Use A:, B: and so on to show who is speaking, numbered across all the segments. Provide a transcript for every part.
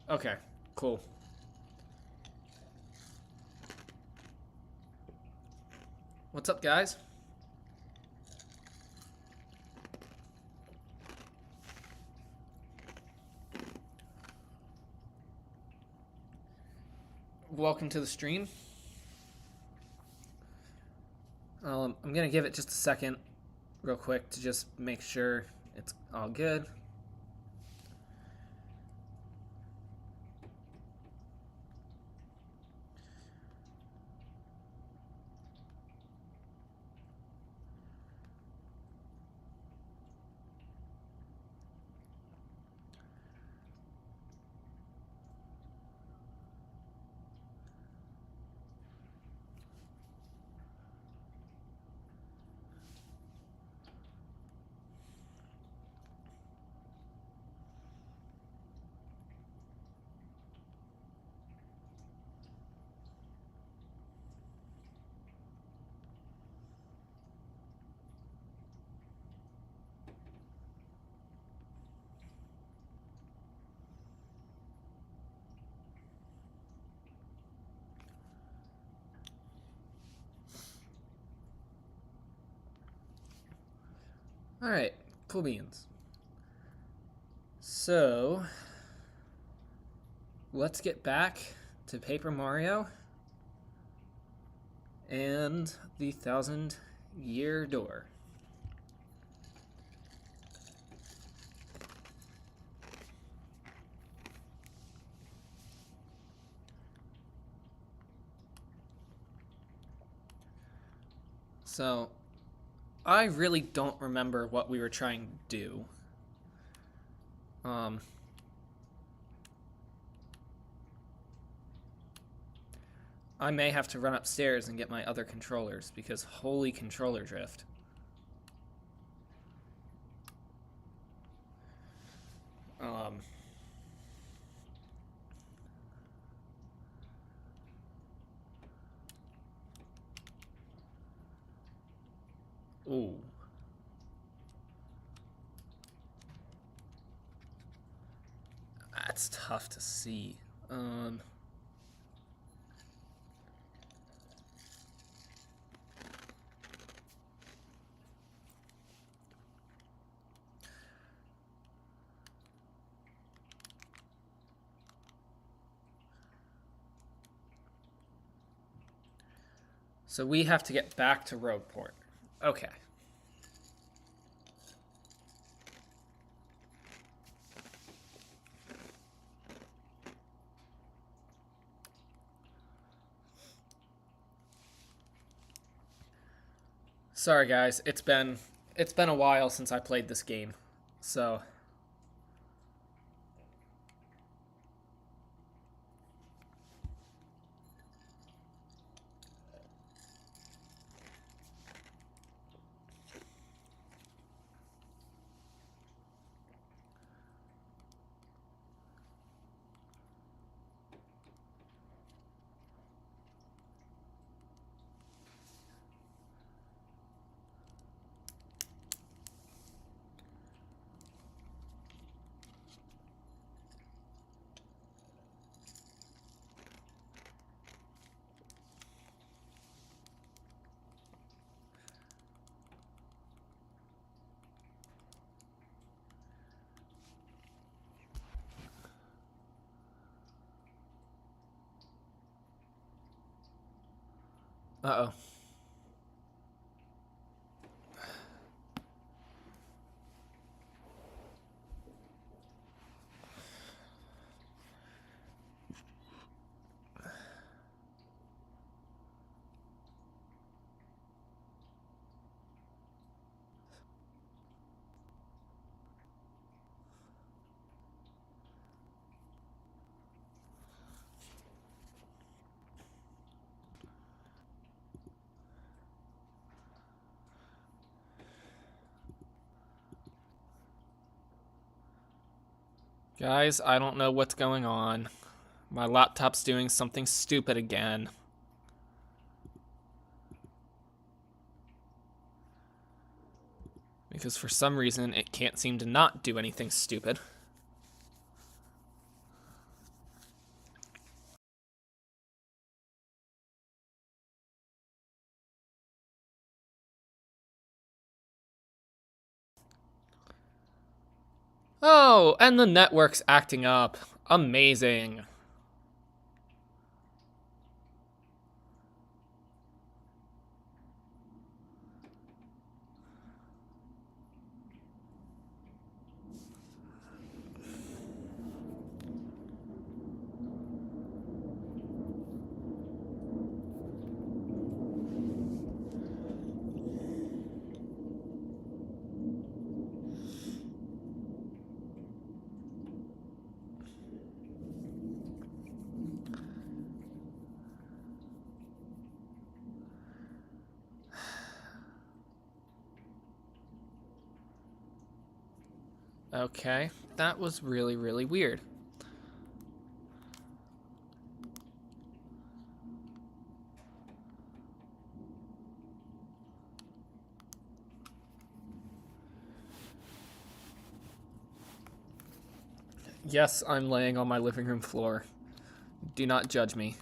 A: Okay, cool. What's up, guys? Welcome to the stream. I'm gonna give it just a second, real quick, to just make sure it's all good. Alright, cool beans. So, let's get back to Paper Mario and the Thousand-Year Door. So, I really don't remember what we were trying to do. I may have to run upstairs and get my other controllers because holy controller drift. Um, ooh. That's tough to see. So we have to get back to Rogueport. Okay. Sorry guys, it's been a while since I played this game. So uh-oh. Guys, I don't know what's going on. My laptop's doing something stupid again. Because for some reason, it can't seem to not do anything stupid. Oh, and the network's acting up. Amazing. Okay, that was really, really weird. Yes, I'm laying on my living room floor. Do not judge me.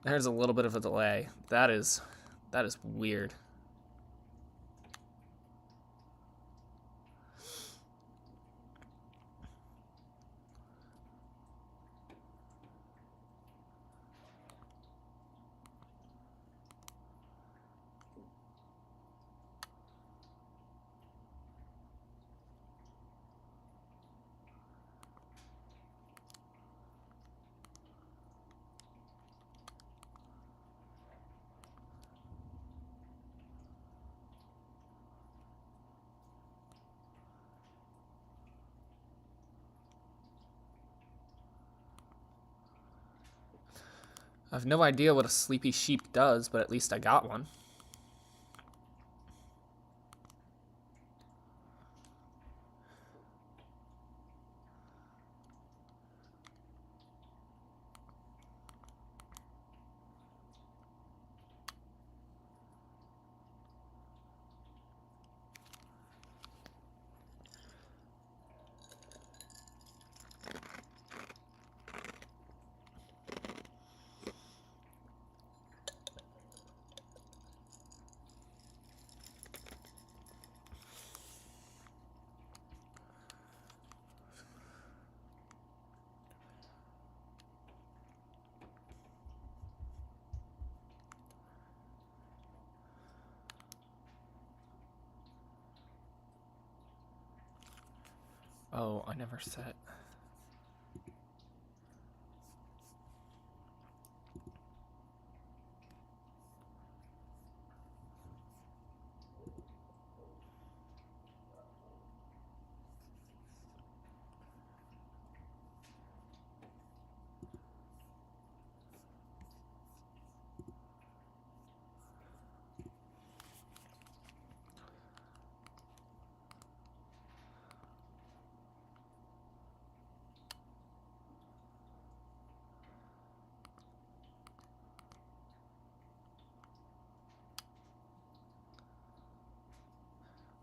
A: There's a little bit of a delay. That is weird. I have no idea what a sleepy sheep does, but at least I got one. Oh, I never set.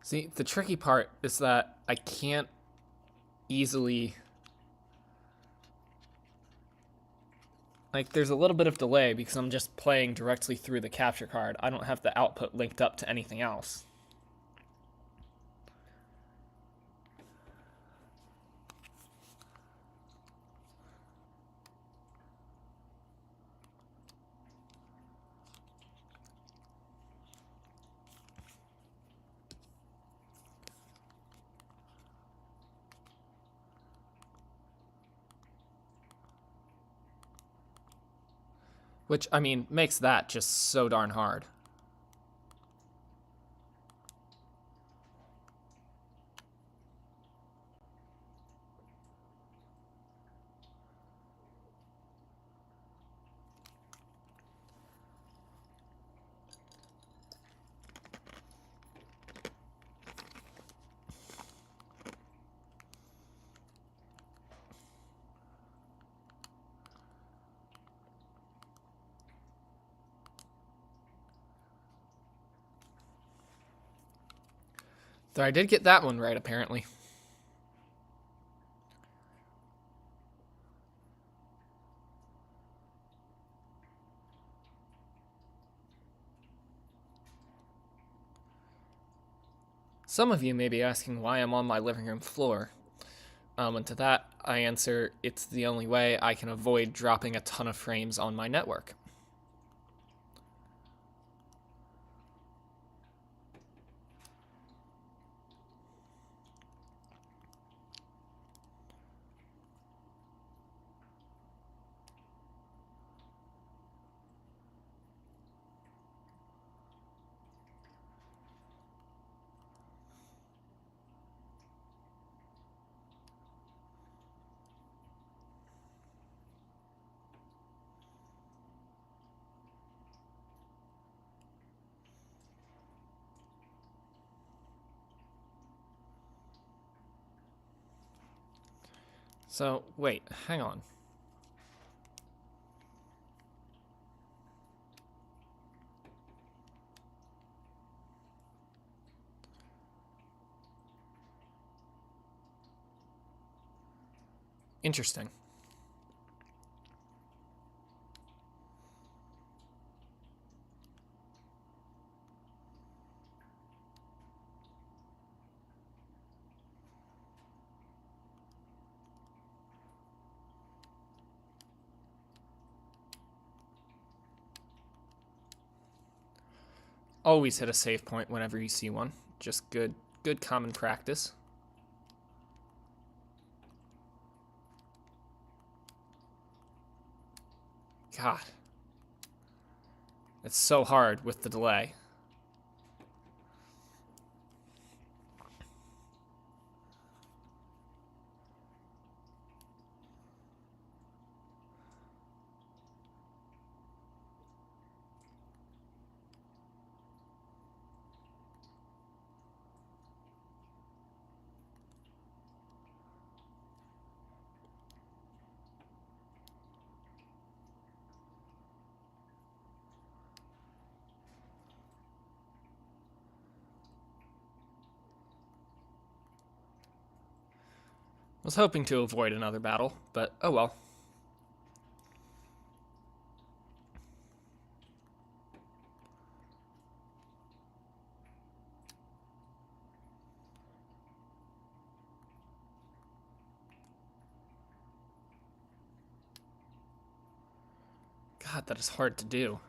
A: See, the tricky part is that I can't easily... Like, there's a little bit of delay because I'm just playing directly through the capture card. I don't have the output linked up to anything else. Which, I mean, makes that just so darn hard. So I did get that one right, apparently. Some of you may be asking why I'm on my living room floor. And to that, I answer it's the only way I can avoid dropping a ton of frames on my network. So, wait, hang on. Interesting. Always hit a save point whenever you see one. Just good common practice. God. It's so hard with the delay. Was hoping to avoid another battle, but oh well. God, that is hard to do.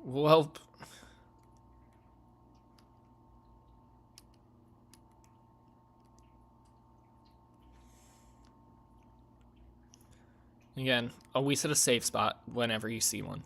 A: Well, again, always hit a safe spot whenever you see one.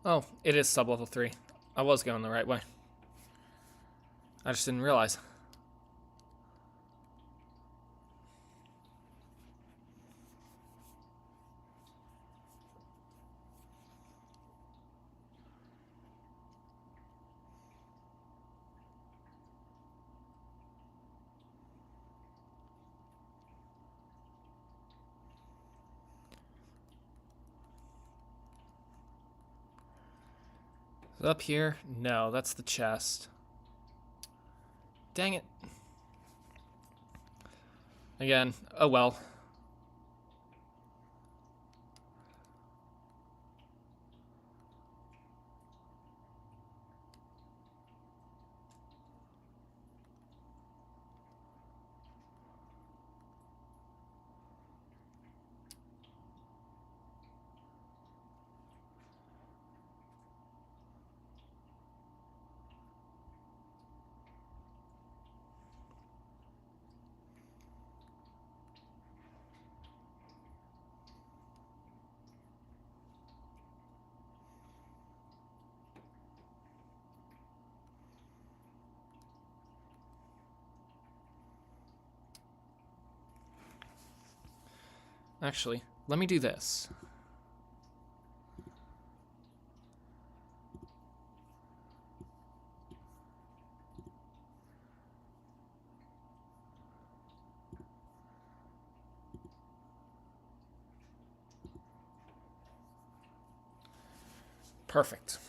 A: Oh, it is sub-level 3. I was going the right way. I just didn't realize. Up here? No, that's the chest. Dang it. Again, oh well. Actually, let me do this. Perfect.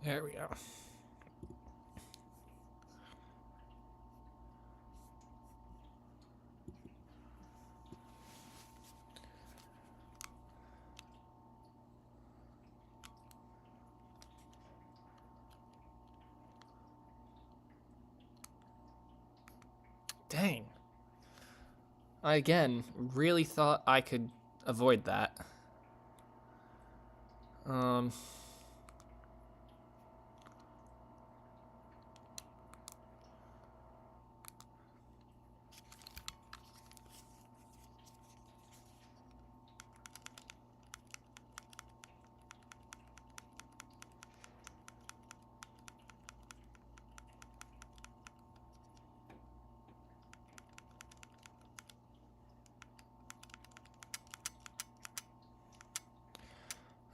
A: There we go. Dang. I, again, really thought I could avoid that. Um...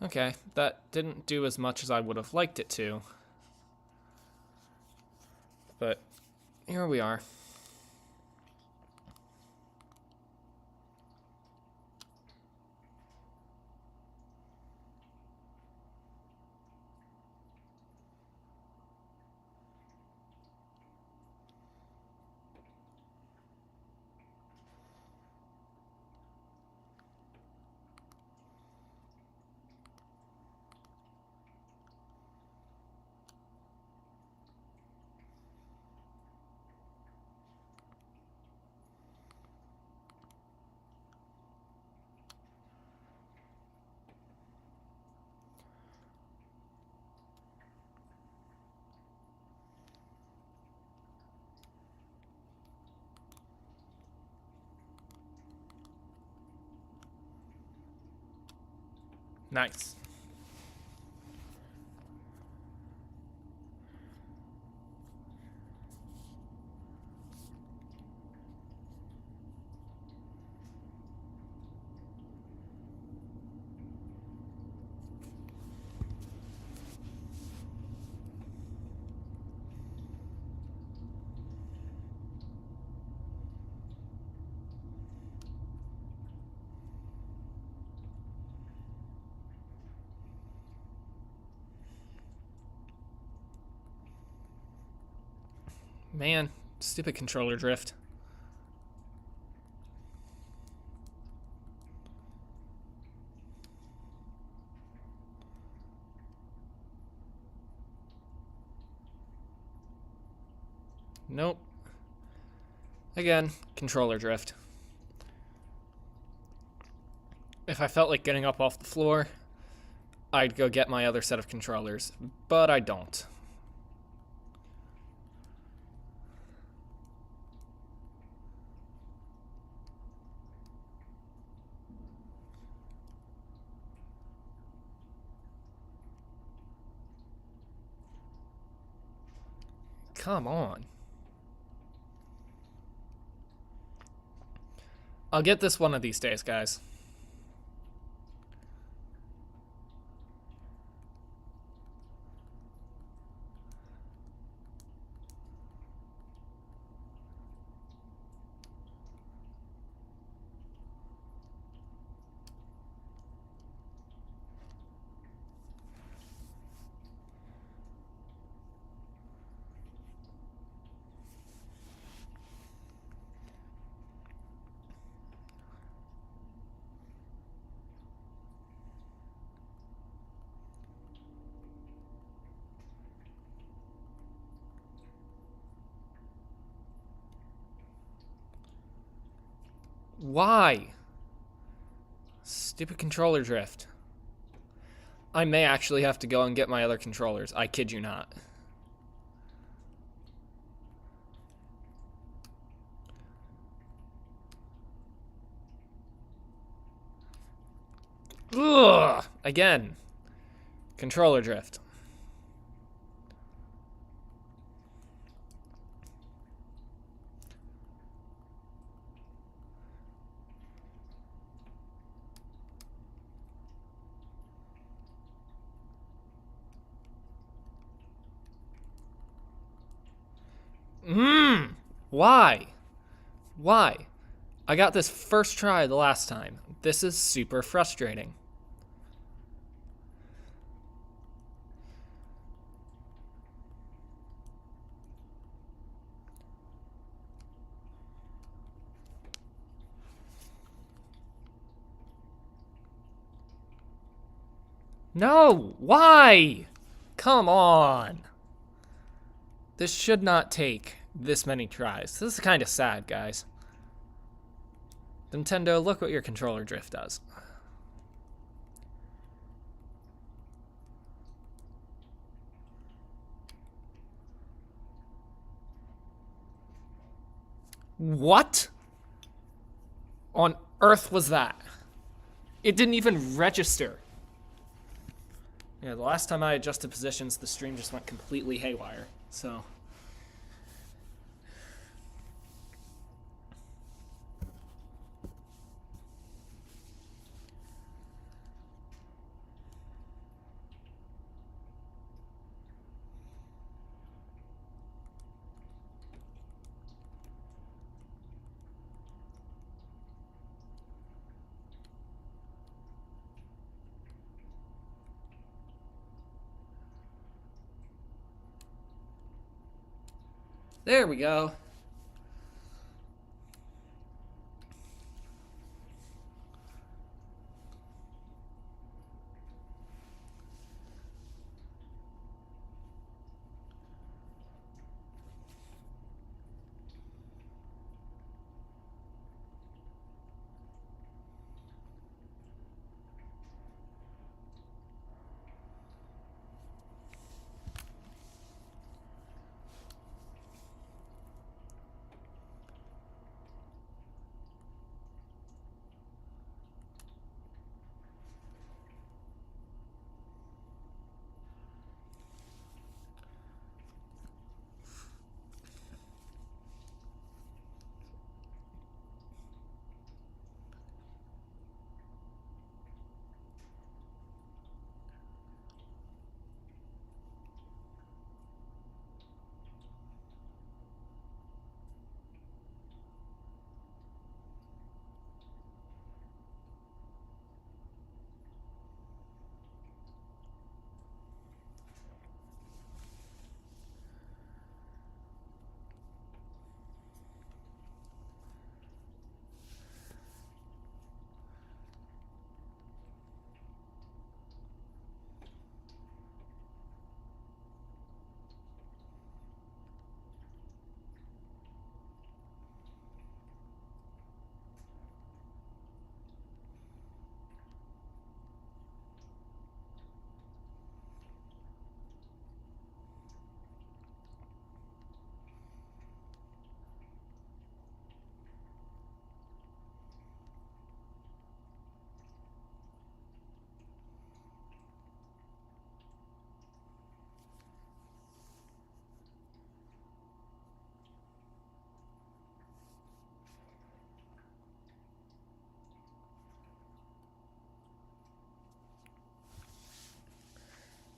A: Okay, that didn't do as much as I would have liked it to. But here we are. Nice. Man, stupid controller drift. Nope. Again, controller drift. If I felt like getting up off the floor, I'd go get my other set of controllers, but I don't. Come on. I'll get this one of these days, guys. Why? Stupid controller drift. I may actually have to go and get my other controllers. I kid you not. Ugh! Again. Controller drift. Why? Why? I got this first try the last time. This is super frustrating. No! Why? Come on. This should not take this many tries. This is kind of sad, guys. Nintendo, look what your controller drift does. What on earth was that? It didn't even register. Yeah, the last time I adjusted positions, the stream just went completely haywire. So... there we go.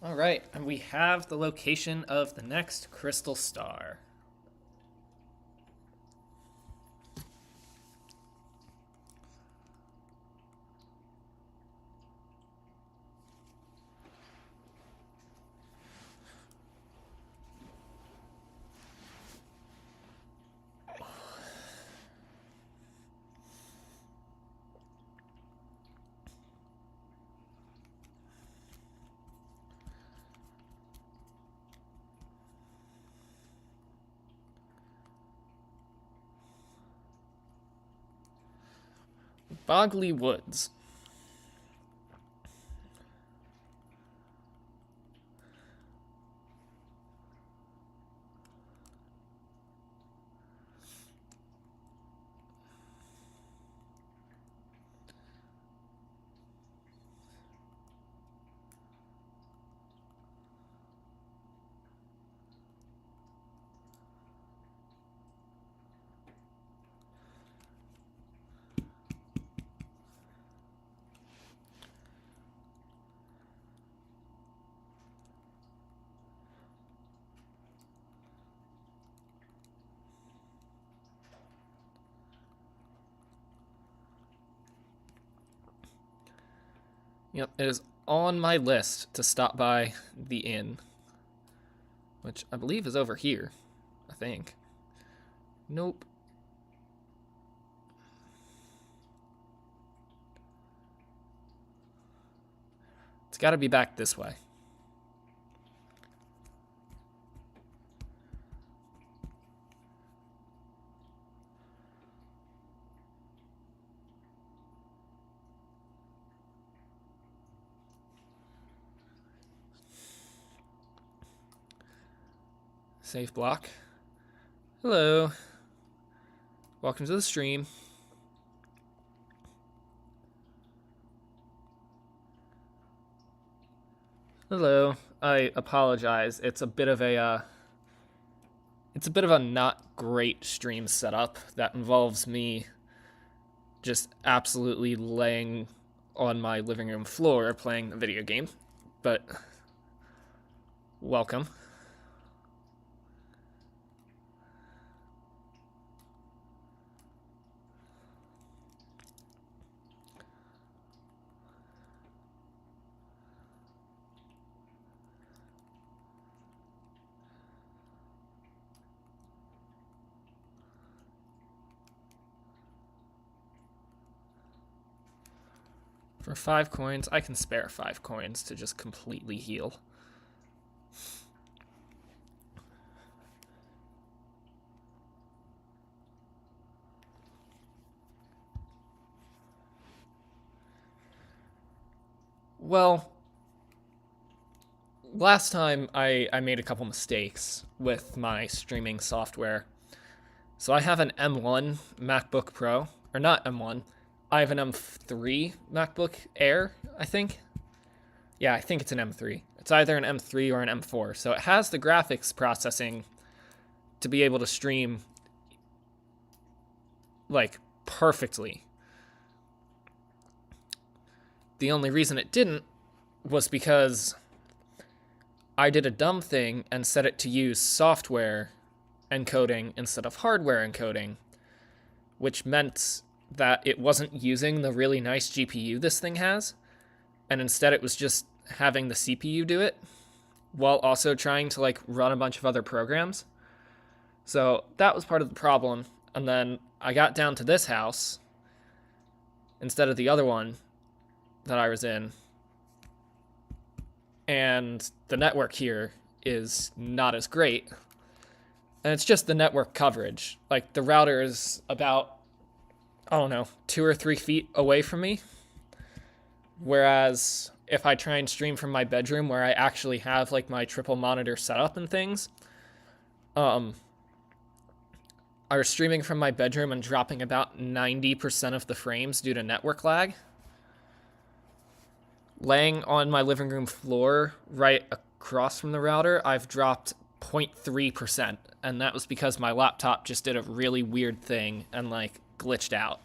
A: Alright, and we have the location of the next crystal star. Boggly Woods. Yep, it is on my list to stop by the inn, which I believe is over here, I think. Nope. It's got to be back this way. Safe block. Hello. Welcome to the stream. Hello. I apologize. It's a bit of a not great stream setup that involves me just absolutely laying on my living room floor playing a video game. But welcome. For 5 coins, I can spare 5 coins to just completely heal. Well, last time I made a couple mistakes with my streaming software. So I have an M1 MacBook Pro, or not M1, I have an M3 MacBook Air, I think. Yeah, I think it's an M3. It's either an M3 or an M4. So it has the graphics processing to be able to stream, like, perfectly. The only reason it didn't was because I did a dumb thing and set it to use software encoding instead of hardware encoding, which meant that it wasn't using the really nice GPU this thing has, and instead it was just having the CPU do it while also trying to like run a bunch of other programs. So that was part of the problem. And then I got down to this house instead of the other one that I was in, and the network here is not as great. And it's just the network coverage. Like, the router is about, I don't know, 2 or 3 feet away from me. Whereas if I try and stream from my bedroom where I actually have like my triple monitor setup and things, I was streaming from my bedroom and dropping about 90% of the frames due to network lag. Laying on my living room floor right across from the router, I've dropped 0.3%, and that was because my laptop just did a really weird thing and like glitched out.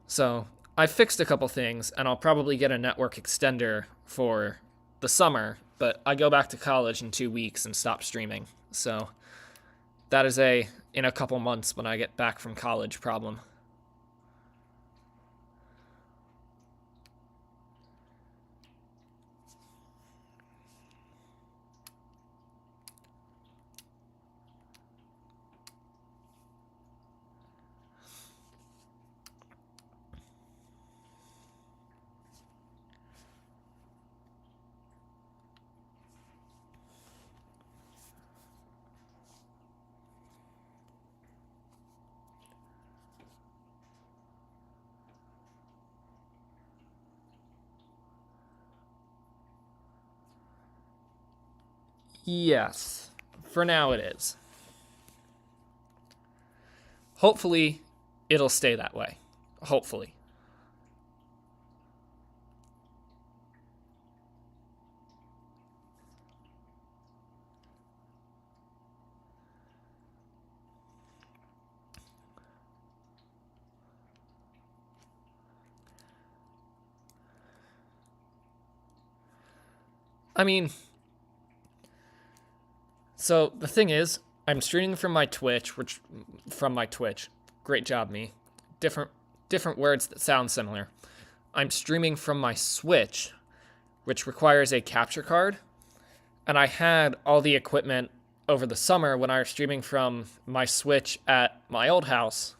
A: So I fixed a couple things, and I'll probably get a network extender for the the summer, but I go back to college in 2 weeks and stop streaming. So that is a in a couple months when I get back from college problem. Yes. For now it is. Hopefully it'll stay that way. Hopefully. I mean, so the thing is, I'm streaming from my Twitch, Great job, me. Different words that sound similar. I'm streaming from my Switch, which requires a capture card, and I had all the equipment over the summer when I was streaming from my Switch at my old house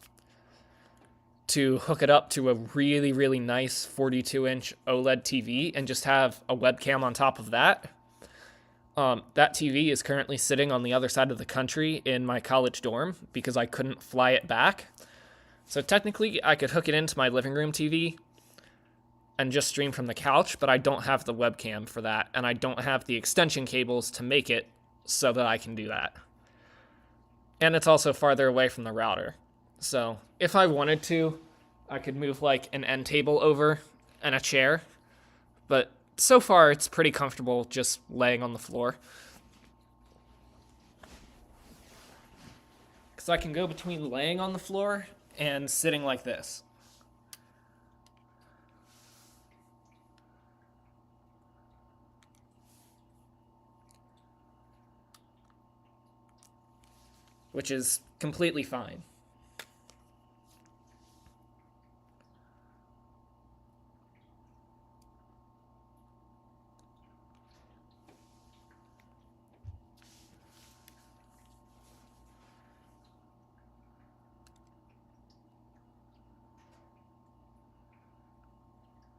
A: to hook it up to a really, really nice 42-inch OLED TV and just have a webcam on top of that. That TV is currently sitting on the other side of the country in my college dorm because I couldn't fly it back. So technically, I could hook it into my living room TV and just stream from the couch, but I don't have the webcam for that, and I don't have the extension cables to make it so that I can do that. And it's also farther away from the router. So if I wanted to, I could move like an end table over and a chair, but so far it's pretty comfortable just laying on the floor. Because I can go between laying on the floor and sitting like this. Which is completely fine.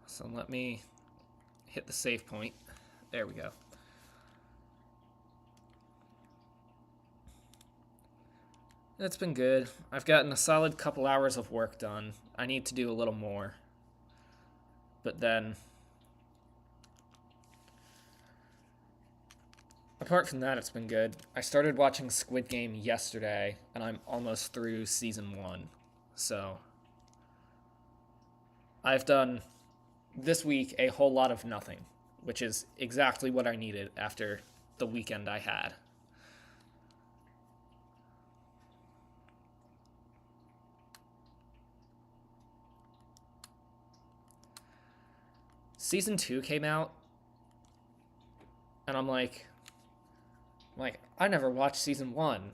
A: So let me hit the save point. There we go. It's been good. I've gotten a solid couple hours of work done. I need to do a little more. But then, apart from that, it's been good. I started watching Squid Game yesterday, and I'm almost through season 1. So, I've done this week a whole lot of nothing, which is exactly what I needed after the weekend I had. Season 2 came out, and I'm like, I never watched season 1.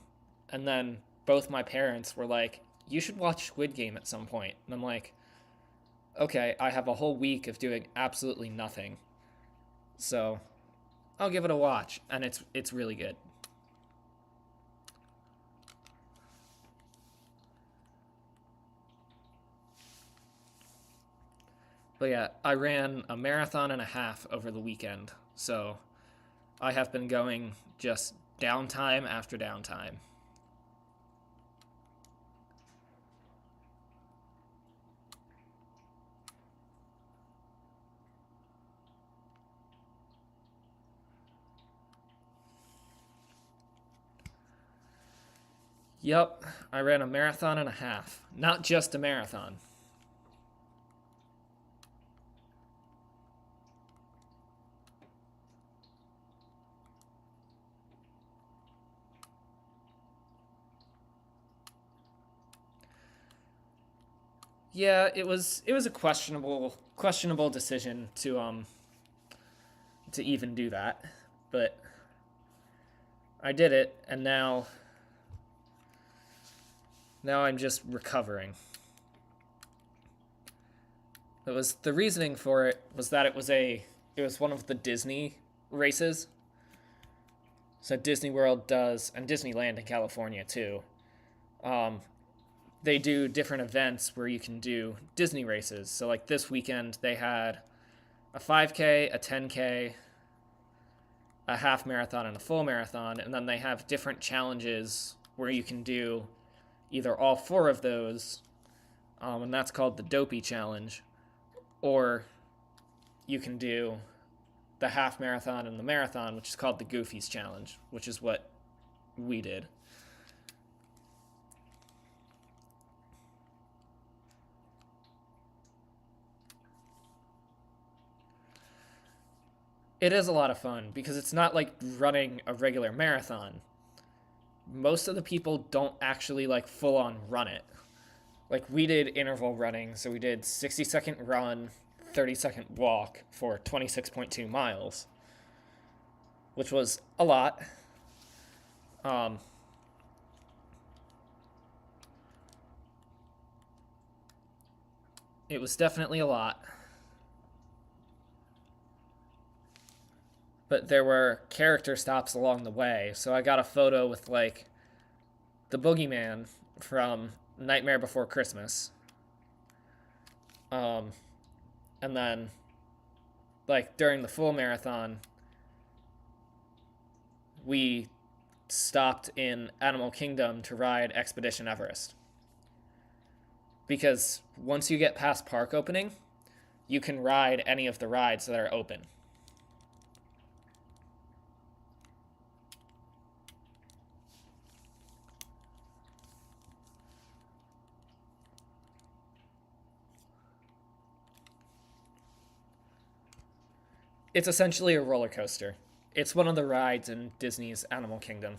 A: And then both my parents were like, you should watch Squid Game at some point. And I'm like, okay, I have a whole week of doing absolutely nothing. So I'll give it a watch, and it's really good. But yeah, I ran a marathon and a half over the weekend, so I have been going just downtime after downtime. Yep, I ran a marathon and a half. Not just a marathon. Yeah, it was a questionable decision to even do that, but I did it, and now I'm just recovering. It was the reasoning for it was that it was one of the Disney races. So Disney World does, and Disneyland in California too. They do different events where you can do Disney races. So like this weekend they had a 5K, a 10K, a half marathon, and a full marathon, and then they have different challenges where you can do either all four of those, and that's called the Dopey Challenge, or you can do the half marathon and the marathon, which is called the Goofies Challenge, which is what we did. It is a lot of fun because it's not like running a regular marathon. Most of the people don't actually like full on run it. Like we did interval running, so we did 60-second run, 30-second walk for 26.2 miles, which was a lot. It was definitely a lot. But there were character stops along the way, so I got a photo with like the boogeyman from Nightmare Before Christmas. And then like during the full marathon we stopped in Animal Kingdom to ride Expedition Everest. Because once you get past park opening, you can ride any of the rides that are open. It's essentially a roller coaster. It's one of the rides in Disney's Animal Kingdom.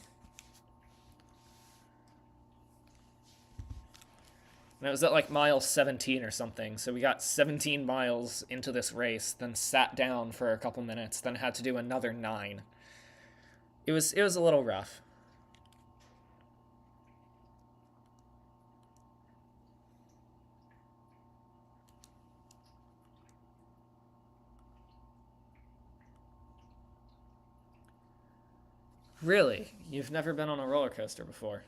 A: And it was at like mile 17 or something, so we got 17 miles into this race, then sat down for a couple minutes, then had to do another 9. It was a little rough. Really? You've never been on a roller coaster before?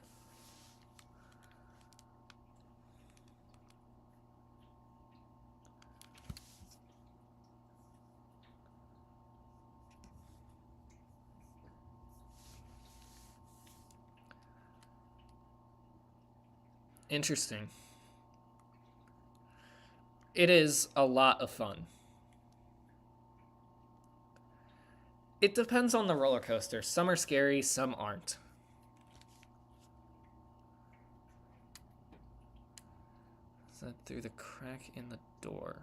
A: Interesting. It is a lot of fun. It depends on the roller coaster. Some are scary, some aren't. Is that through the crack in the door?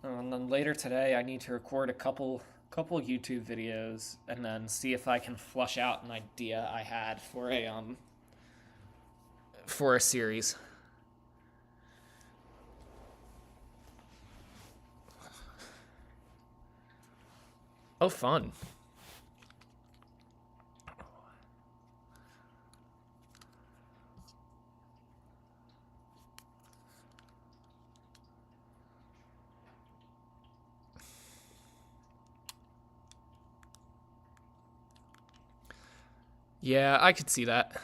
A: And then later today, I need to record a couple YouTube videos and then see if I can flush out an idea I had for a series. Oh, fun. Yeah, I could see that.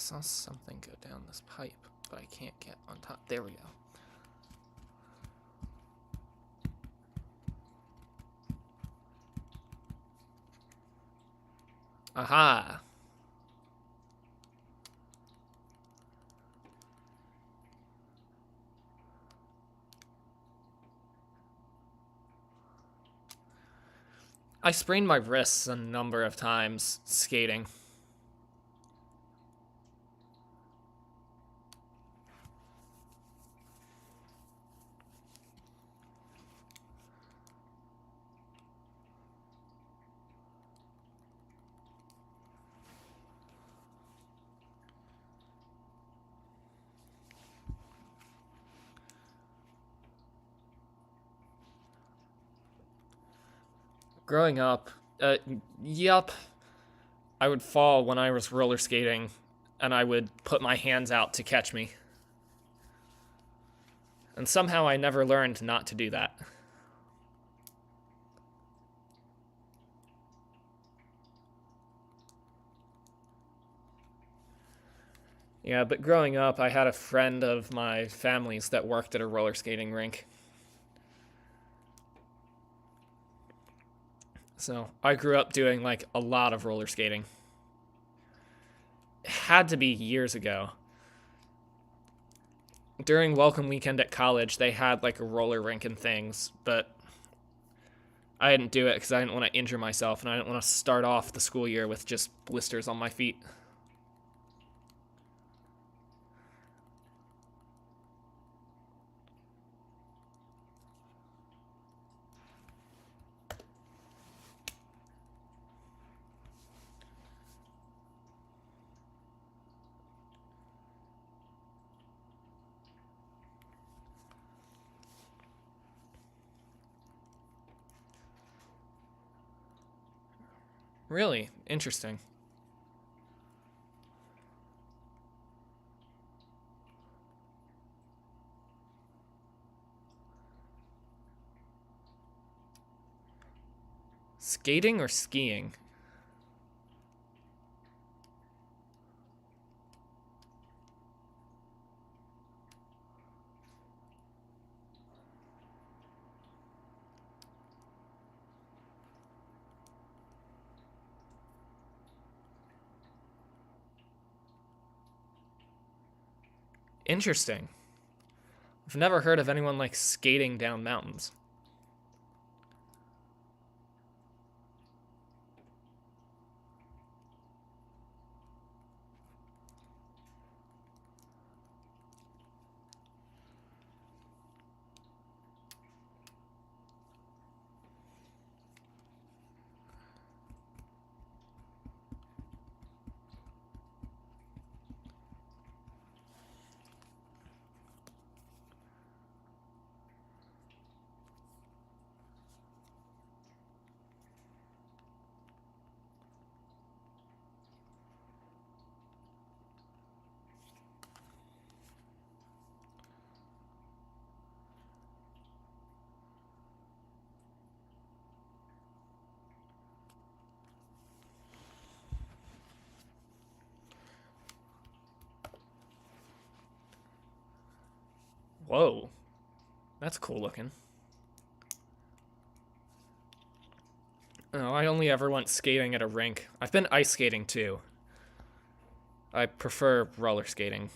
A: saw something go down this pipe, but I can't get on top. There we go. Aha! I sprained my wrists a number of times skating. Growing up, yup, I would fall when I was roller skating, and I would put my hands out to catch me. And somehow I never learned not to do that. Yeah, but growing up, I had a friend of my family's that worked at a roller skating rink. So I grew up doing like a lot of roller skating. It had to be years ago. During welcome weekend at college, they had like a roller rink and things, but I didn't do it because I didn't want to injure myself, and I didn't want to start off the school year with just blisters on my feet. Really interesting. Skating or skiing? Interesting. I've never heard of anyone like skating down mountains. Whoa. That's cool looking. Oh, I only ever went skating at a rink. I've been ice skating too. I prefer roller skating.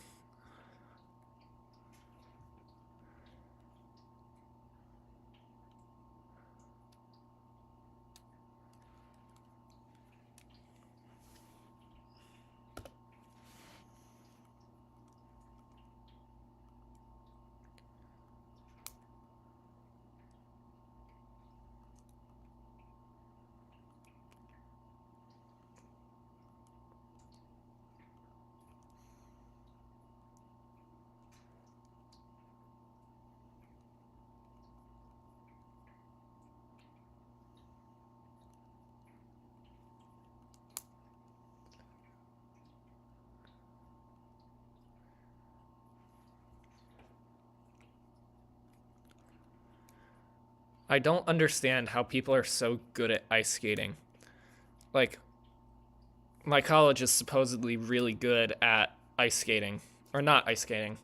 A: I don't understand how people are so good at ice skating. Like, my college is supposedly really good at ice skating. Or not ice skating.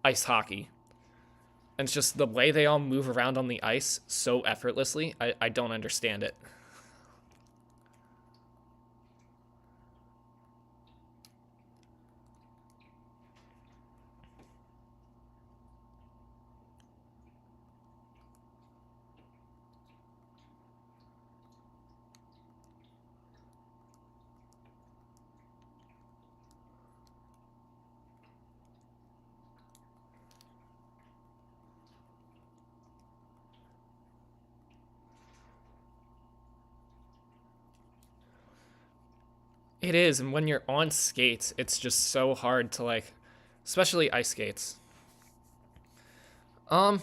A: Ice hockey. And it's just the way they all move around on the ice so effortlessly. I don't understand it. It is, and when you're on skates, it's just so hard to like, especially ice skates. Um,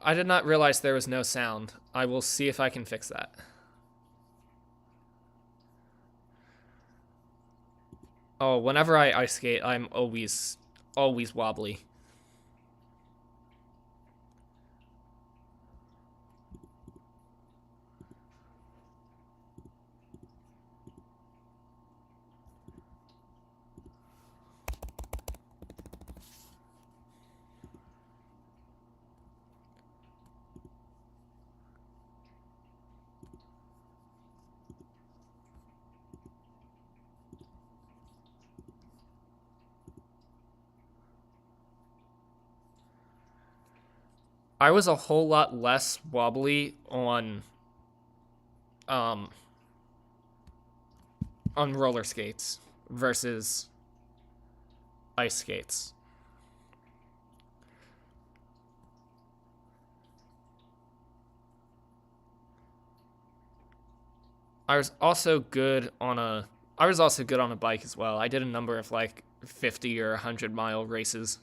A: I did not realize there was no sound. I will see if I can fix that. Oh, whenever I ice skate, I'm always wobbly. I was a whole lot less wobbly um on roller skates versus ice skates. I was also good on a I was also good on a bike as well. I did a number of like 50 or 100-mile races.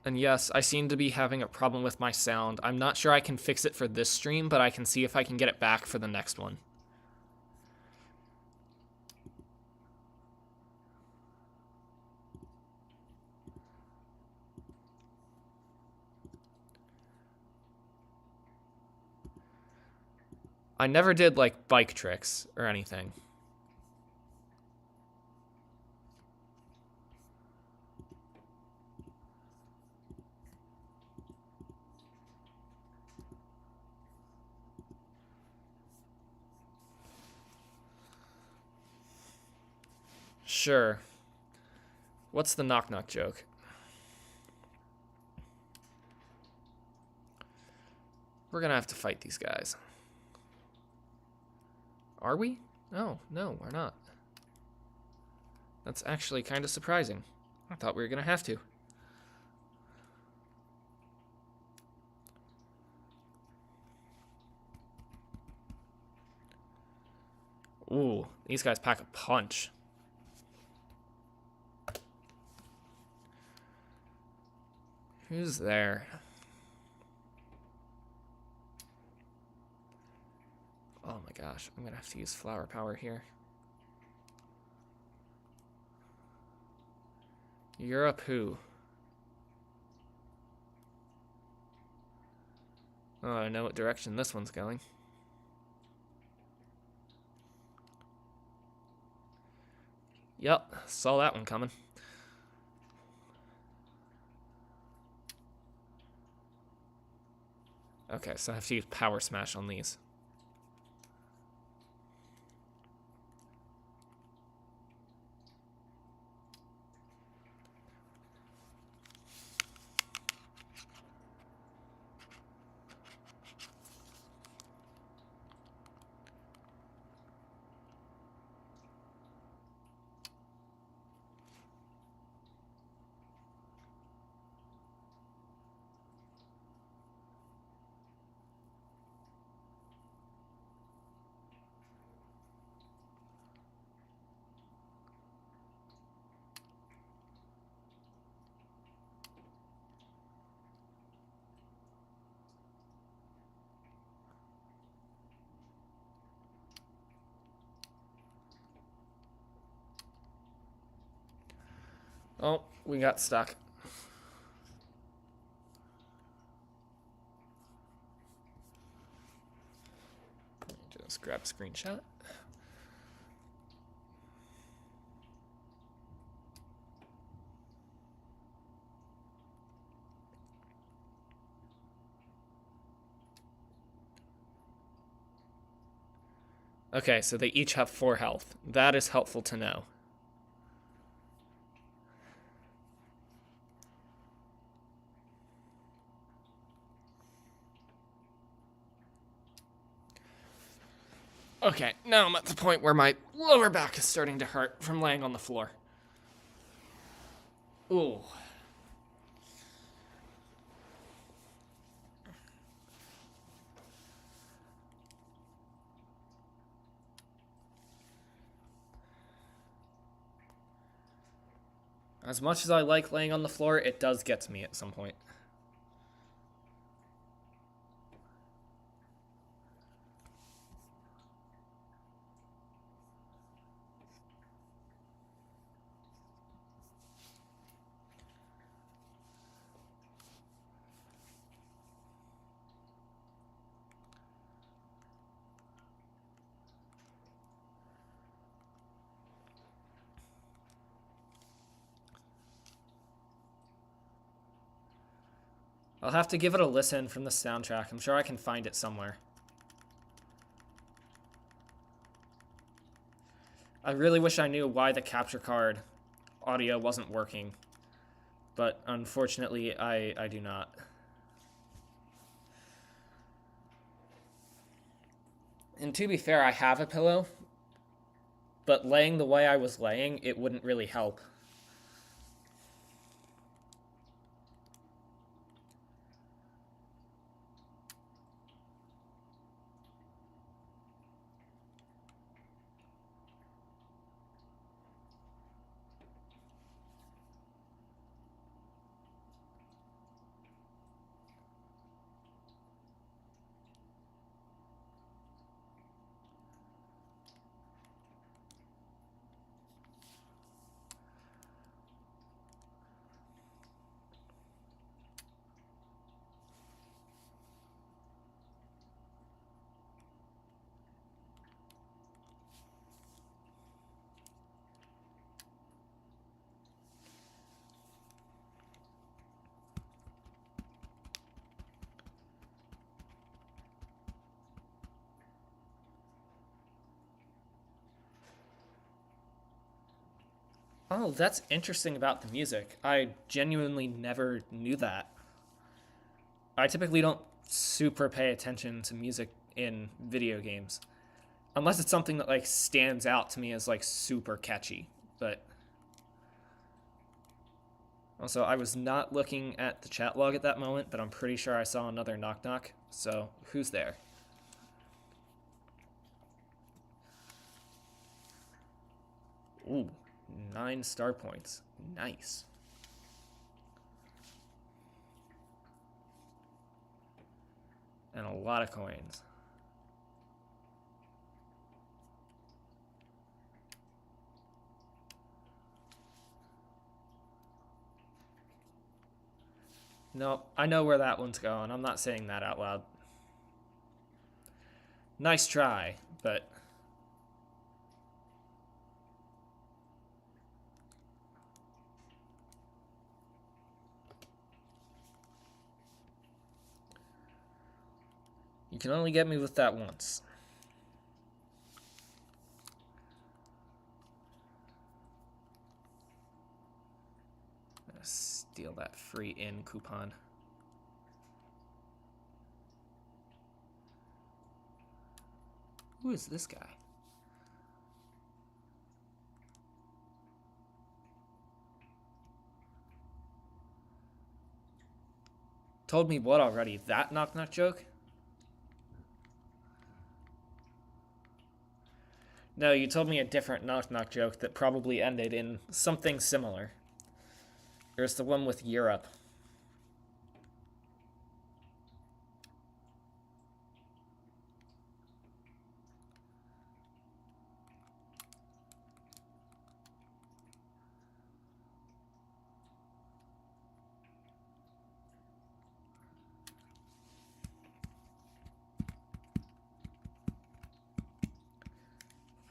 A: And yes, I seem to be having a problem with my sound. I'm not sure I can fix it for this stream, but I can see if I can get it back for the next one. I never did like bike tricks or anything. Sure. What's the knock knock joke? We're gonna have to fight these guys. Are we? Oh, no, we're not. That's actually kind of surprising. I thought we were gonna have to. Ooh, these guys pack a punch. Who's there? Oh my gosh, I'm gonna have to use flower power here. You're up who? Oh, I know what direction this one's going. Yep, saw that one coming. Okay, so I have to use power smash on these. Oh, we got stuck. Just grab a screenshot. Okay, so they each have 4 health. That is helpful to know. Okay, now I'm at the point where my lower back is starting to hurt from laying on the floor. Ooh. As much as I like laying on the floor, it does get to me at some point. I'll have to give it a listen from the soundtrack. I'm sure I can find it somewhere. I really wish I knew why the capture card audio wasn't working, but unfortunately I do not. And to be fair, I have a pillow, but laying the way I was laying, it wouldn't really help. Oh, that's interesting about the music. I genuinely never knew that. I typically don't super pay attention to music in video games. Unless it's something that like stands out to me as like super catchy. But also I was not looking at the chat log at that moment, but I'm pretty sure I saw another knock knock. So who's there? Ooh, 9 star points. Nice. And a lot of coins. No, I know where that one's going. I'm not saying that out loud. Nice try, but you can only get me with that once. I'm gonna steal that free in coupon. Who is this guy? Told me what already? That knock knock joke? No, you told me a different knock knock joke that probably ended in something similar. There's the one with Europe.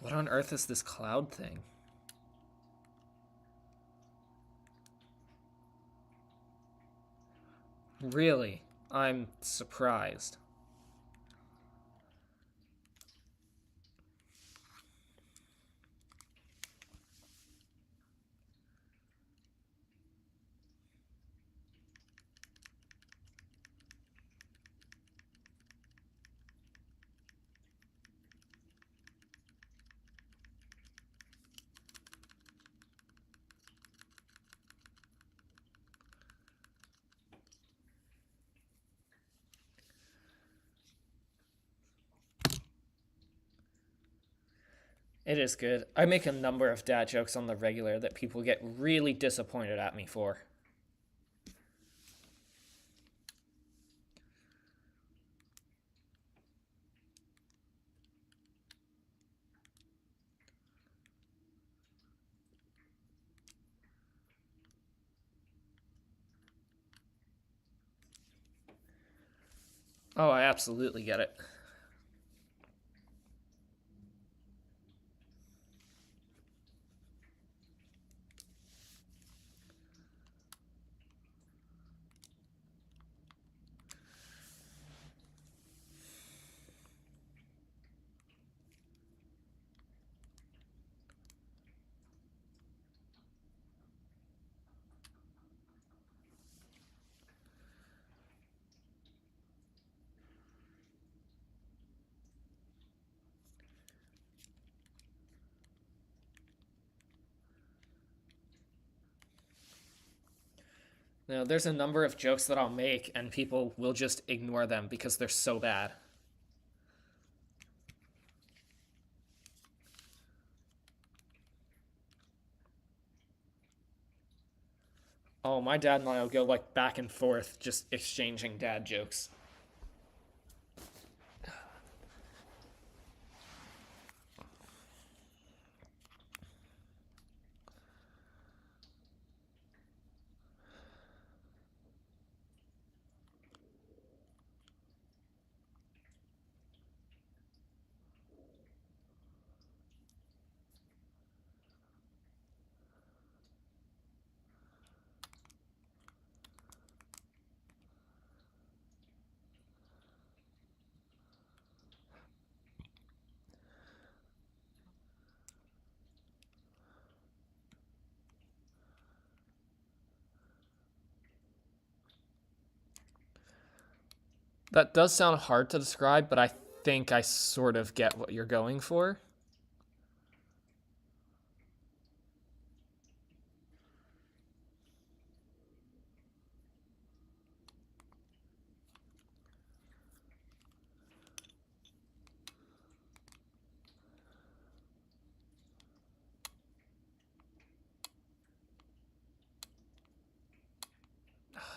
A: What on earth is this cloud thing? Really? I'm surprised. It is good. I make a number of dad jokes on the regular that people get really disappointed at me for. Oh, I absolutely get it. Now, there's a number of jokes that I'll make, and people will just ignore them because they're so bad. Oh, my dad and I will go like back and forth just exchanging dad jokes. That does sound hard to describe, but I think I sort of get what you're going for.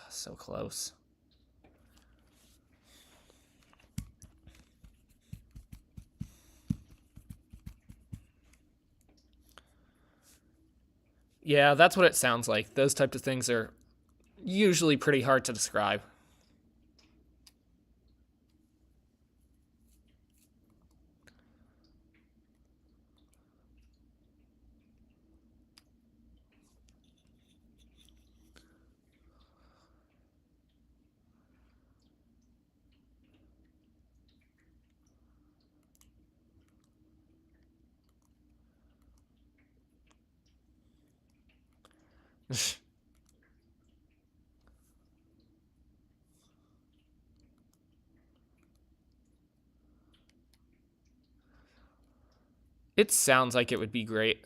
A: So close. Yeah, that's what it sounds like. Those types of things are usually pretty hard to describe. It sounds like it would be great.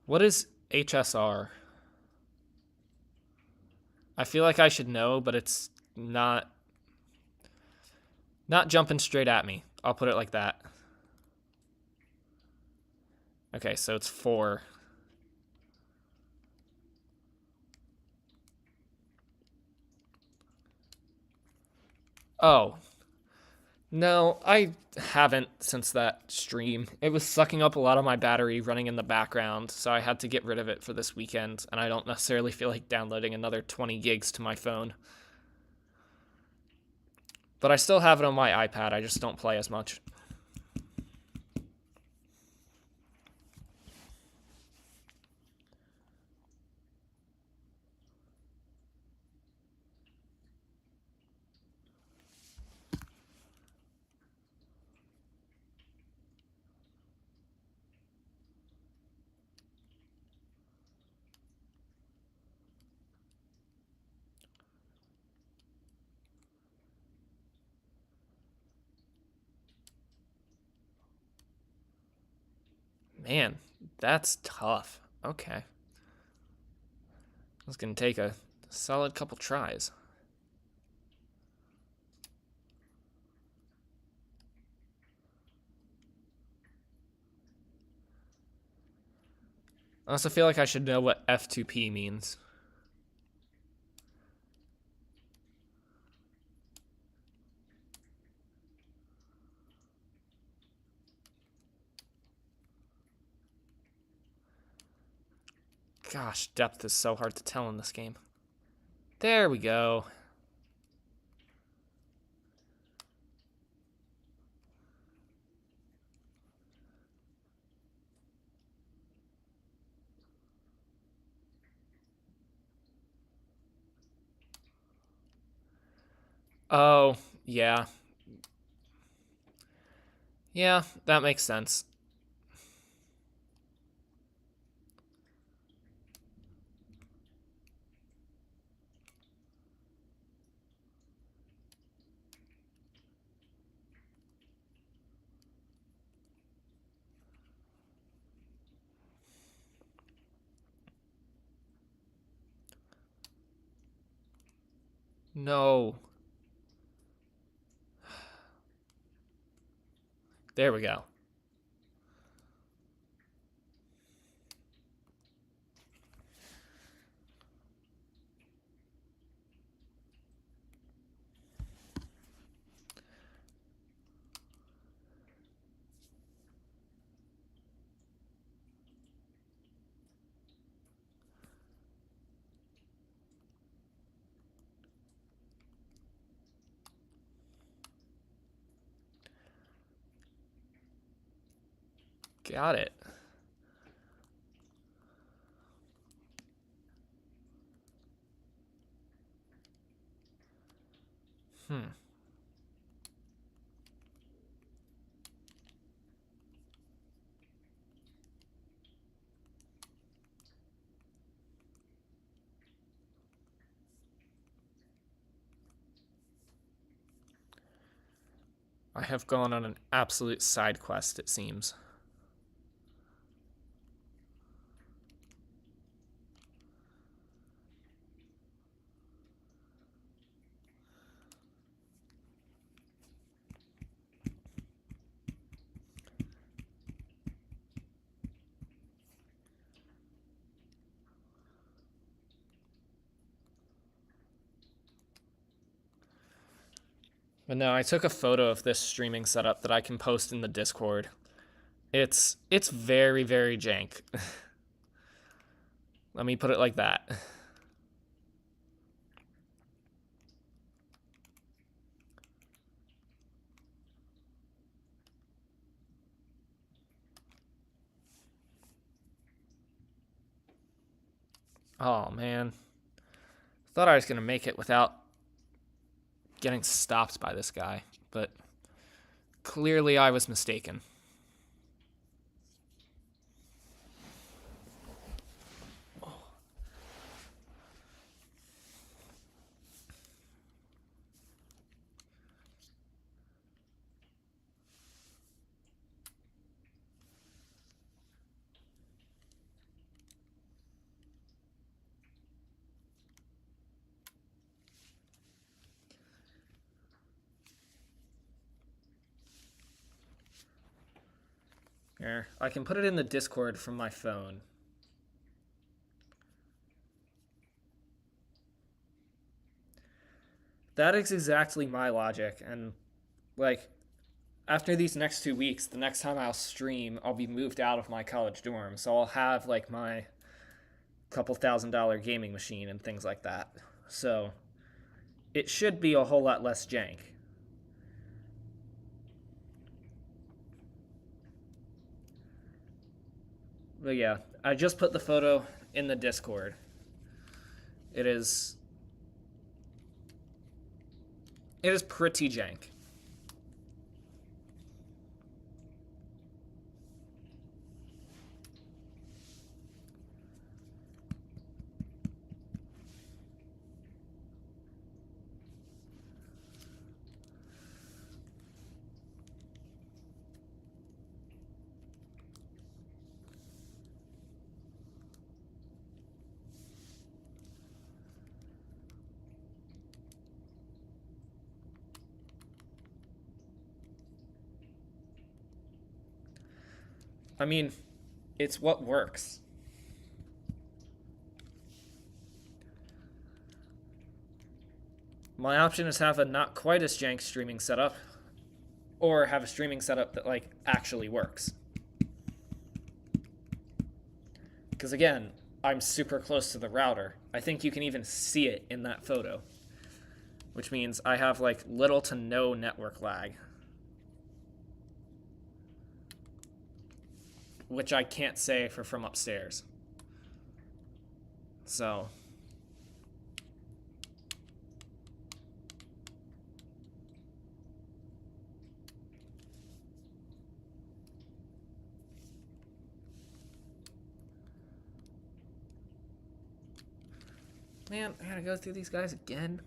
A: What is HSR? I feel like I should know, but it's not jumping straight at me. I'll put it like that. Okay, so it's 4. Oh, no, I haven't since that stream. It was sucking up a lot of my battery running in the background, so I had to get rid of it for this weekend, and I don't necessarily feel like downloading another 20 gigs to my phone. But I still have it on my iPad, I just don't play as much. Man, that's tough. Okay. It's gonna take a solid couple tries. I also feel like I should know what F2P means. Gosh, depth is so hard to tell in this game. There we go. Oh, yeah. Yeah, that makes sense. No. There we go. Got it. I have gone on an absolute side quest, it seems. But no, I took a photo of this streaming setup that I can post in the Discord. It's very, very jank. Let me put it like that. Oh, man. Thought I was going to make it without getting stopped by this guy, but clearly I was mistaken. Here, I can put it in the Discord from my phone. That is exactly my logic. And, like, after these next 2 weeks, the next time I'll stream, I'll be moved out of my college dorm. So I'll have, like, my couple $1,000 gaming machine and things like that. So it should be a whole lot less jank. But yeah, I just put the photo in the Discord. It is pretty jank. I mean, it's what works. My option is have a not quite as jank streaming setup, or have a streaming setup that, like, actually works. Because again, I'm super close to the router. I think you can even see it in that photo, which means I have, like, little to no network lag, which I can't say for from upstairs. So man, I gotta go through these guys again.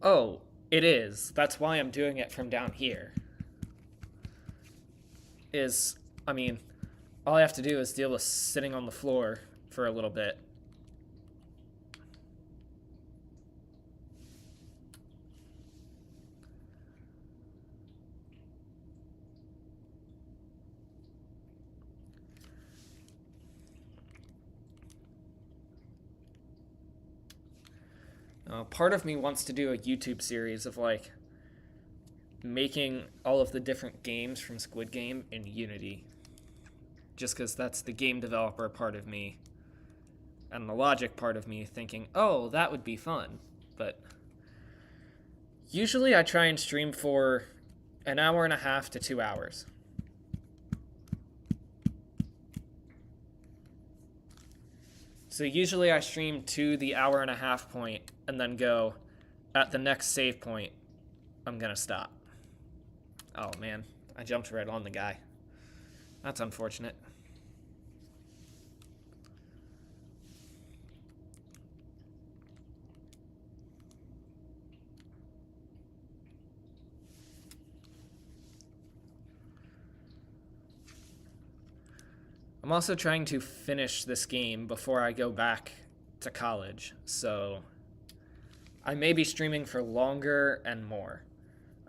A: Oh, it is. That's why I'm doing it from down here. I mean, all I have to do is deal with sitting on the floor for a little bit. Part of me wants to do a YouTube series of, like, making all of the different games from Squid Game in Unity. Just because that's the game developer part of me, and the logic part of me thinking, oh, that would be fun. But usually I try and stream for an hour and a half to 2 hours. So usually I stream to the hour and a half point and then go, at the next save point, I'm gonna stop. Oh man, I jumped right on the guy. That's unfortunate. I'm also trying to finish this game before I go back to college, so I may be streaming for longer and more.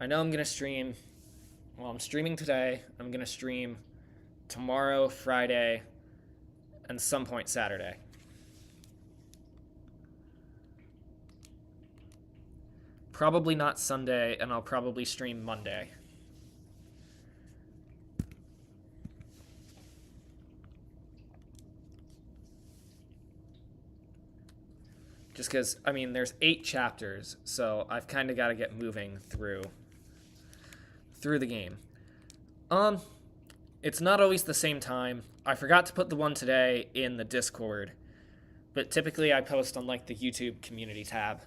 A: I know I'm going to stream, well, I'm streaming today, I'm going to stream tomorrow, Friday, and some point Saturday. Probably not Sunday, and I'll probably stream Monday. Just because, I mean, there's 8 chapters, so I've kind of got to get moving through the game. It's not always the same time. I forgot to put the one today in the Discord, but typically I post on, like, the YouTube community tab.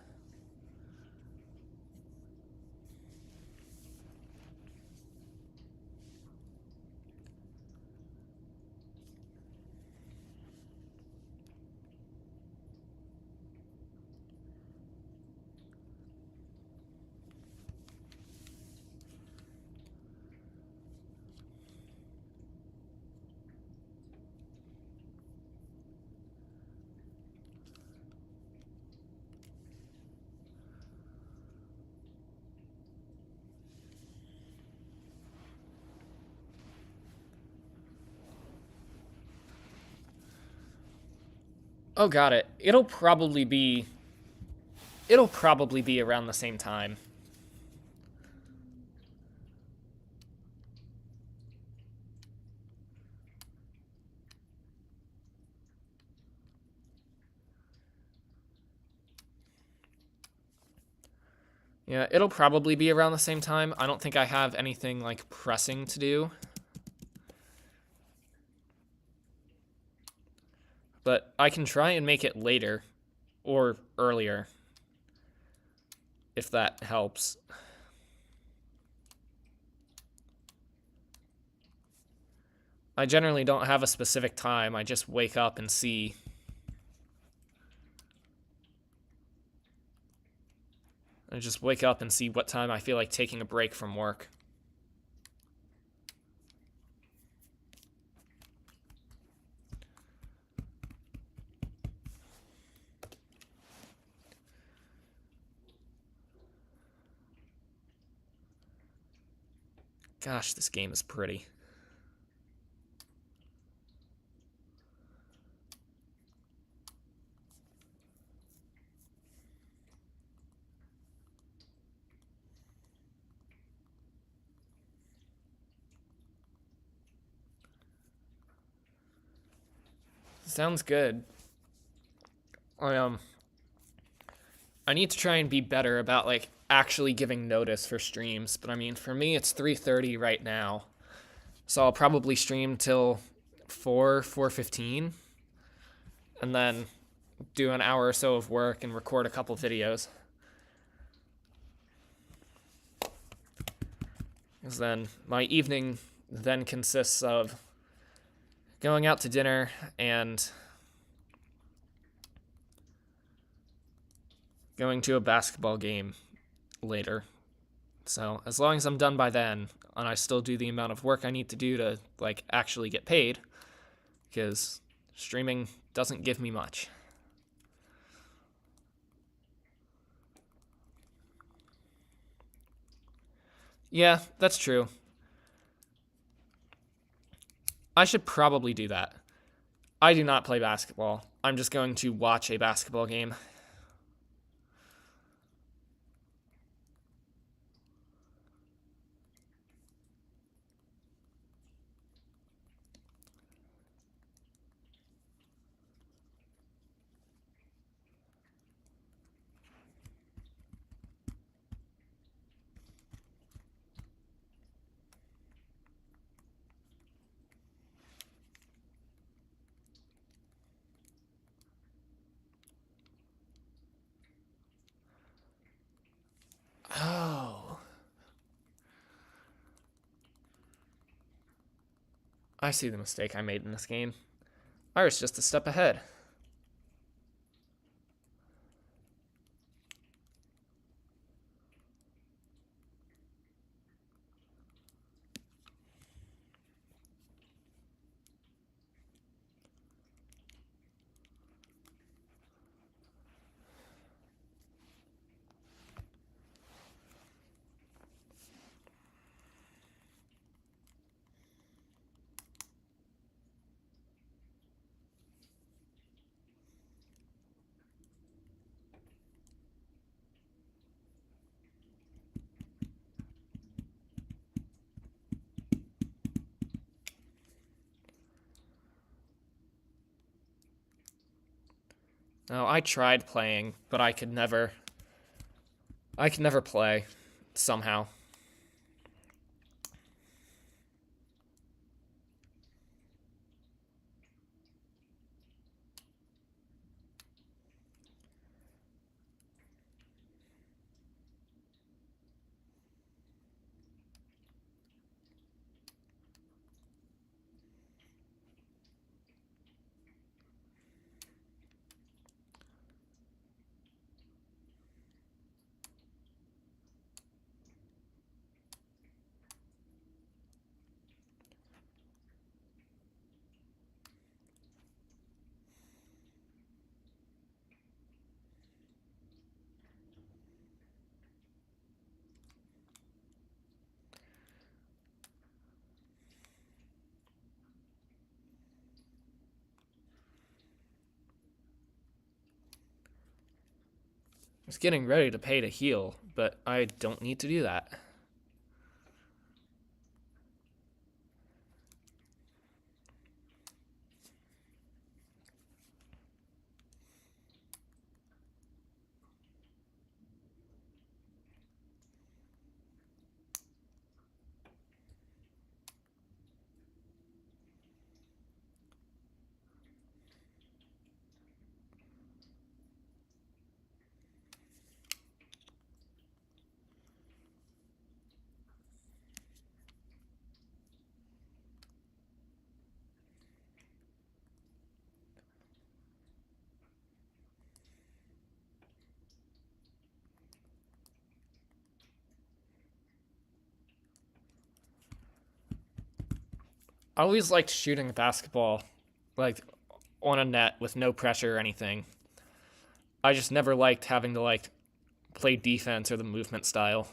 A: Oh, got it. It'll probably be around the same time. Yeah, it'll probably be around the same time. I don't think I have anything like pressing to do. But I can try and make it later or earlier if that helps. I generally don't have a specific time. I just wake up and see. I just wake up and see what time I feel like taking a break from work. Gosh, this game is pretty. Sounds good. I need to try and be better about like actually giving notice for streams, but I mean for me it's 3:30 right now. So I'll probably stream till 4:15 and then do an hour or so of work and record a couple videos. Because then my evening then consists of going out to dinner and going to a basketball game later. So as long as I'm done by then and I still do the amount of work I need to do to like actually get paid, because streaming doesn't give me much. Yeah, that's true. I should probably do that. I do not play basketball. I'm just going to watch a basketball game. Oh. I see the mistake I made in this game. I was just a step ahead. No, I tried playing, but I could never play somehow. was getting ready to pay to heal, but I don't need to do that. I always liked shooting a basketball, like, on a net with no pressure or anything. I just never liked having to, like, play defense or the movement style.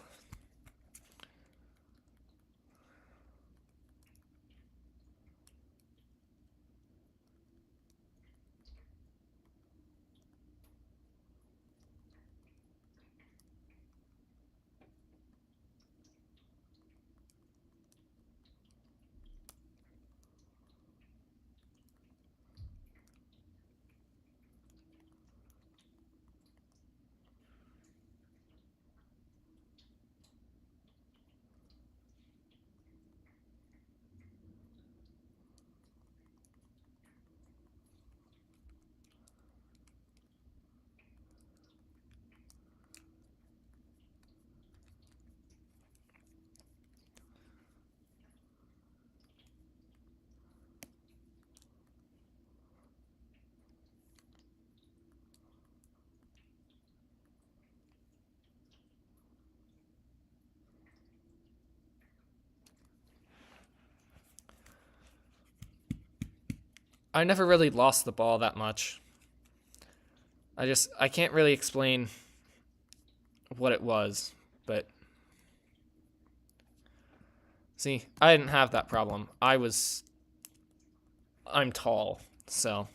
A: I never really lost the ball that much. I can't really explain what it was, but see, I didn't have that problem. I'm tall, so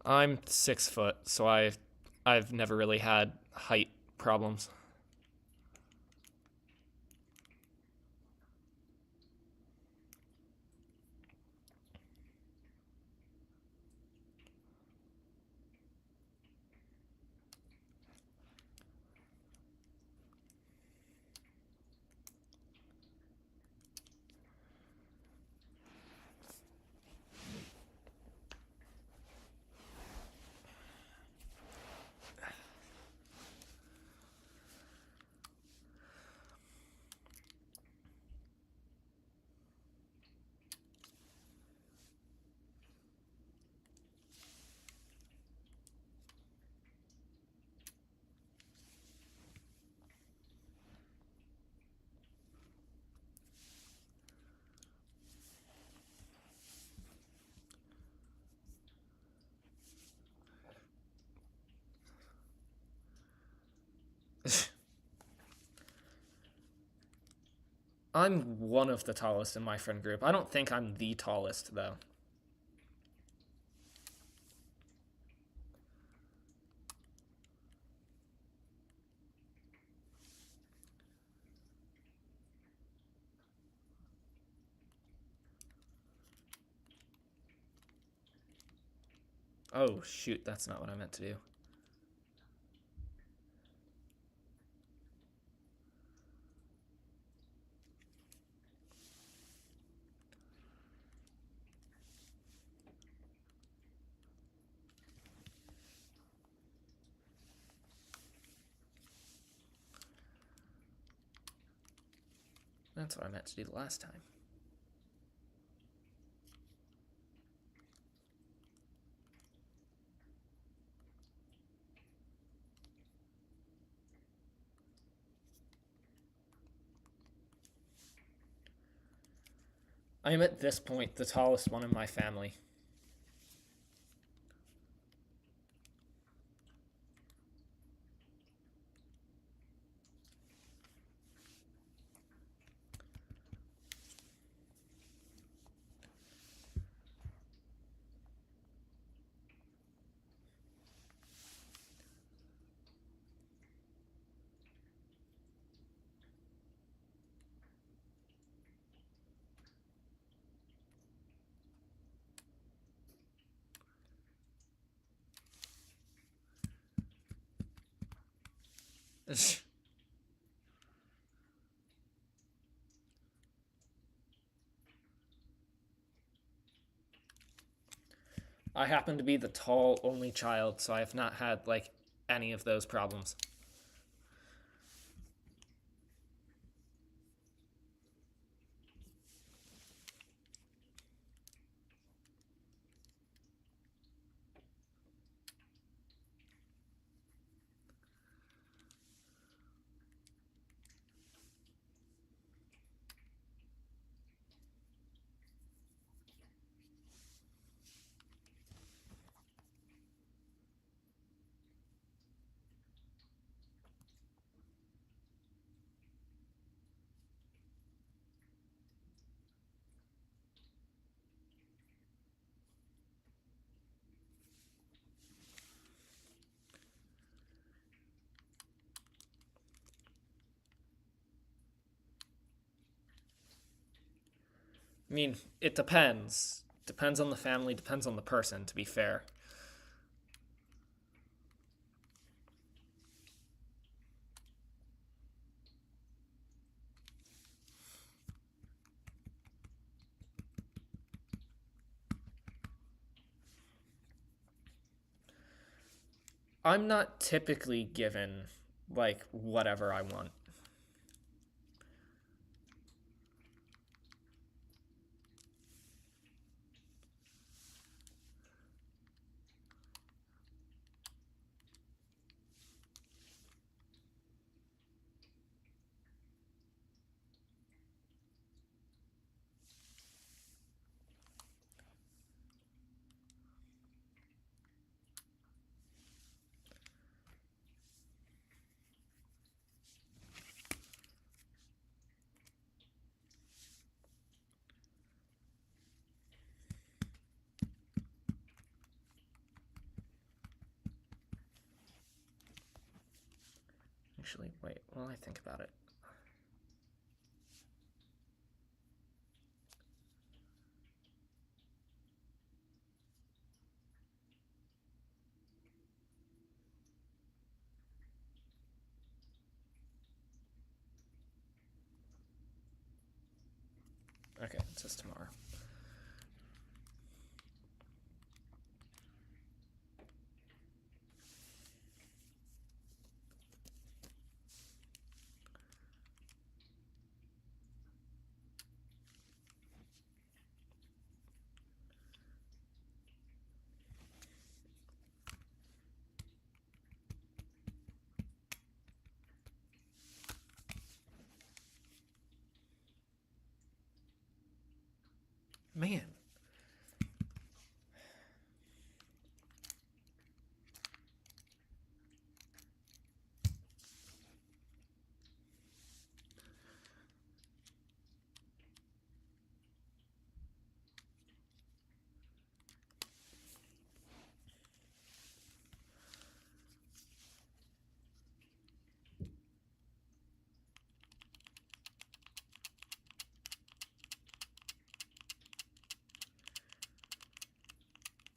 A: I'm 6 foot, so I've never really had height problems. I'm one of the tallest in my friend group. I don't think I'm the tallest, though. Oh, shoot, that's not what I meant to do. That's what I meant to do the last time. I am at this point the tallest one in my family. I happen to be the tall only child, so I have not had, like, any of those problems. I mean, it depends. Depends on the family, depends on the person, to be fair. I'm not typically given, like, whatever I want. Actually, wait, while I think about it. Okay, it says tomorrow. Man.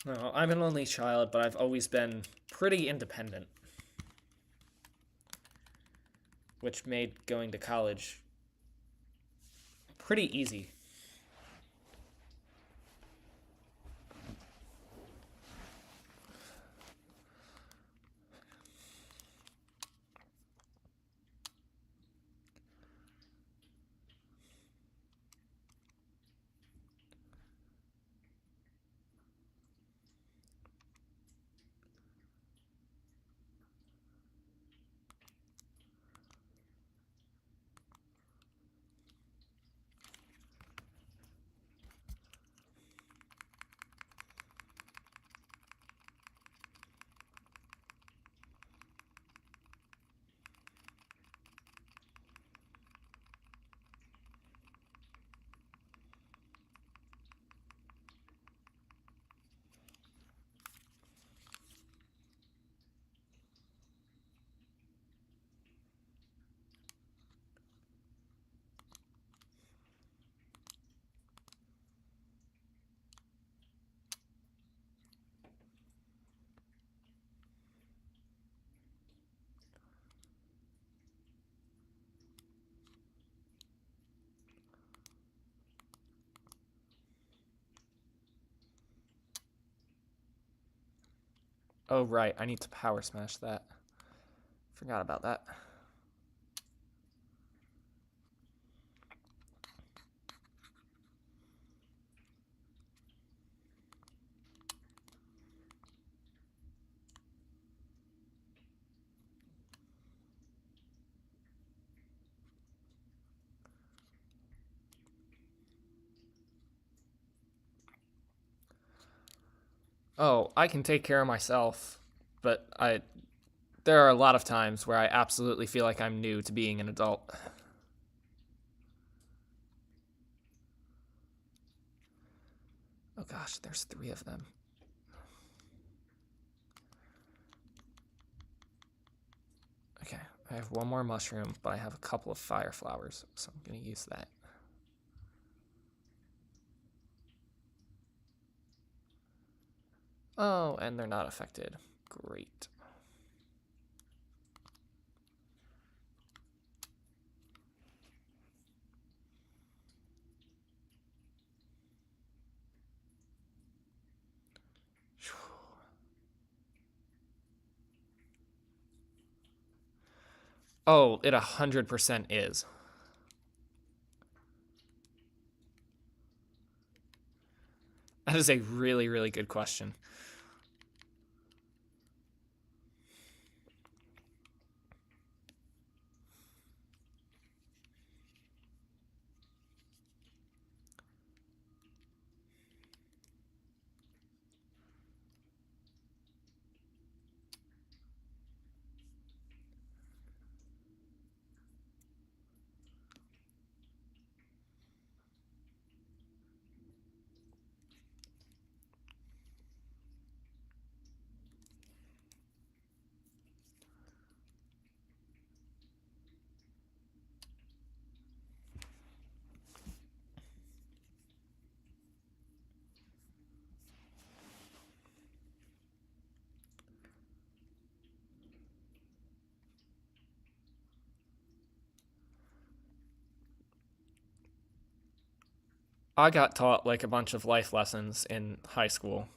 A: No, I'm an only child, but I've always been pretty independent, which made going to college pretty easy. Oh, right. I need to power smash that. Forgot about that. Oh, I can take care of myself, but there are a lot of times where I absolutely feel like I'm new to being an adult. Oh gosh, there's 3 of them. Okay, I have 1 more mushroom, but I have a couple of fire flowers, so I'm gonna use that. Oh, and they're not affected. Great. Oh, it 100% is. That is a really, really good question. I got taught like a bunch of life lessons in high school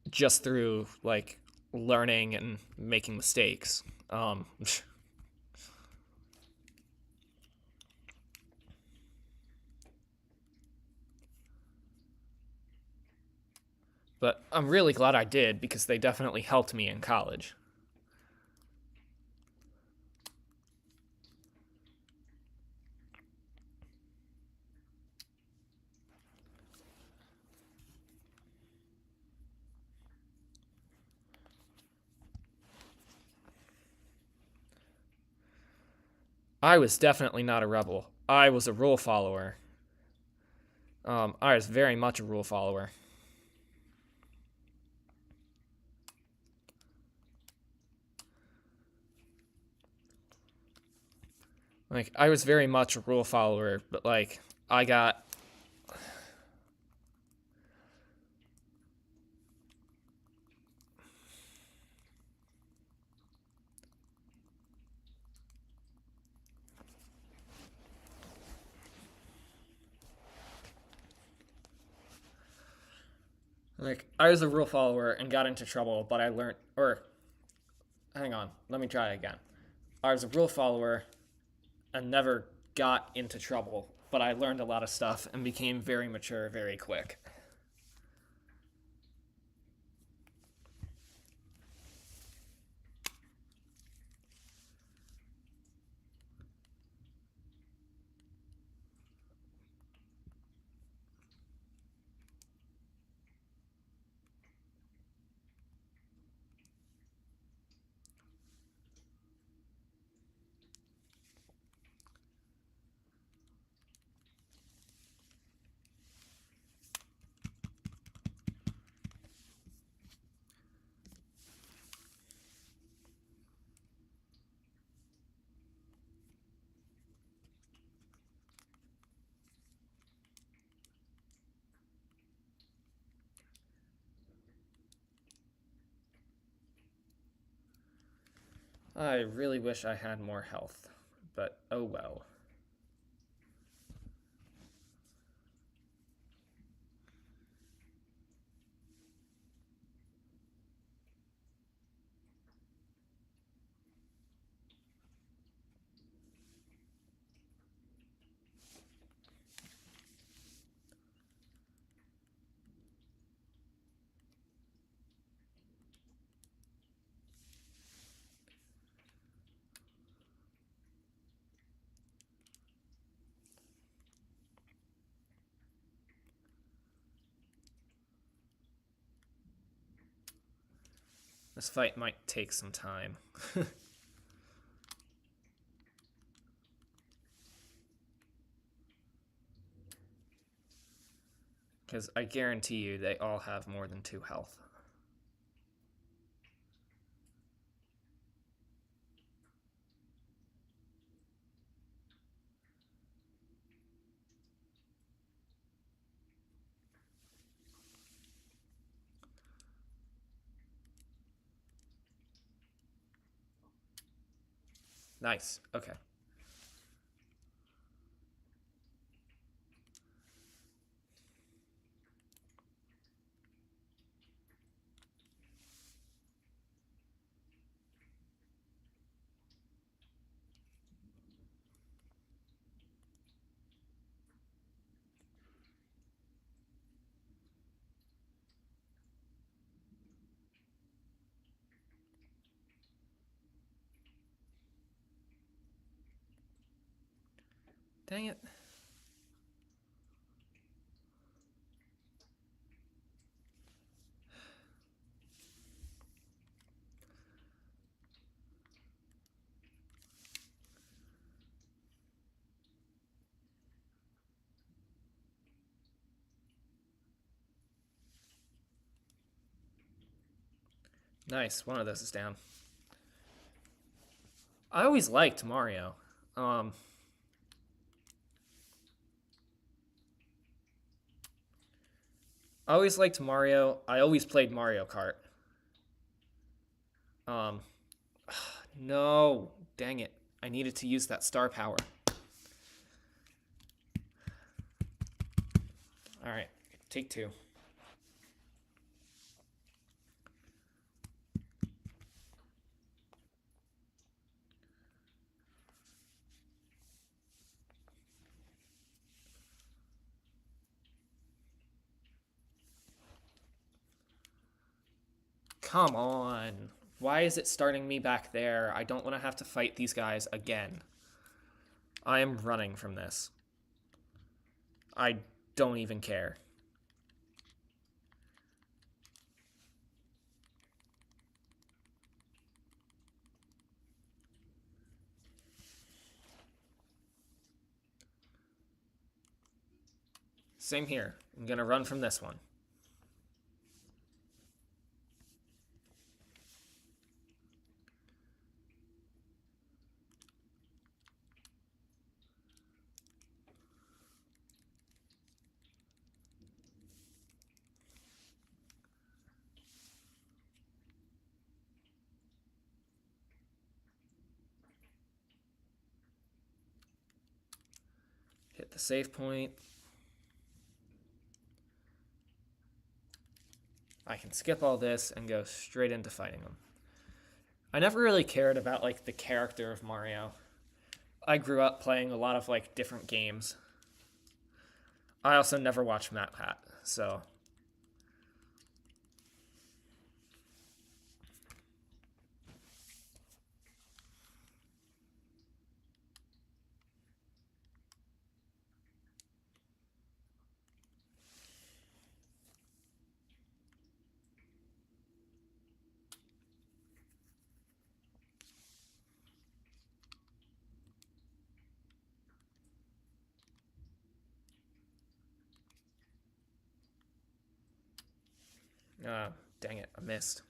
A: just through like learning and making mistakes. But I'm really glad I did because they definitely helped me in college. I was definitely not a rebel. I was a rule follower. I was very much a rule follower. Like, I was very much a rule follower, but like, I got. Like, I was a rule follower and got into trouble, but I learned. Or, hang on, let me try again. I was a rule follower and never got into trouble, but I learned a lot of stuff and became very mature very quick. I really wish I had more health, but oh well. This fight might take some time. Because I guarantee you they all have more than 2 health. Nice. Okay. Dang it. Nice. One of those is down. I always liked Mario. I always liked Mario. I always played Mario Kart. No. Dang it. I needed to use that star power. Alright. Take 2. Come on. Why is it starting me back there? I don't want to have to fight these guys again. I am running from this. I don't even care. Same here. I'm gonna run from this one. Hit the save point. I can skip all this and go straight into fighting them. I never really cared about like the character of Mario. I grew up playing a lot of like different games. I also never watched MatPat, so dang it, I missed.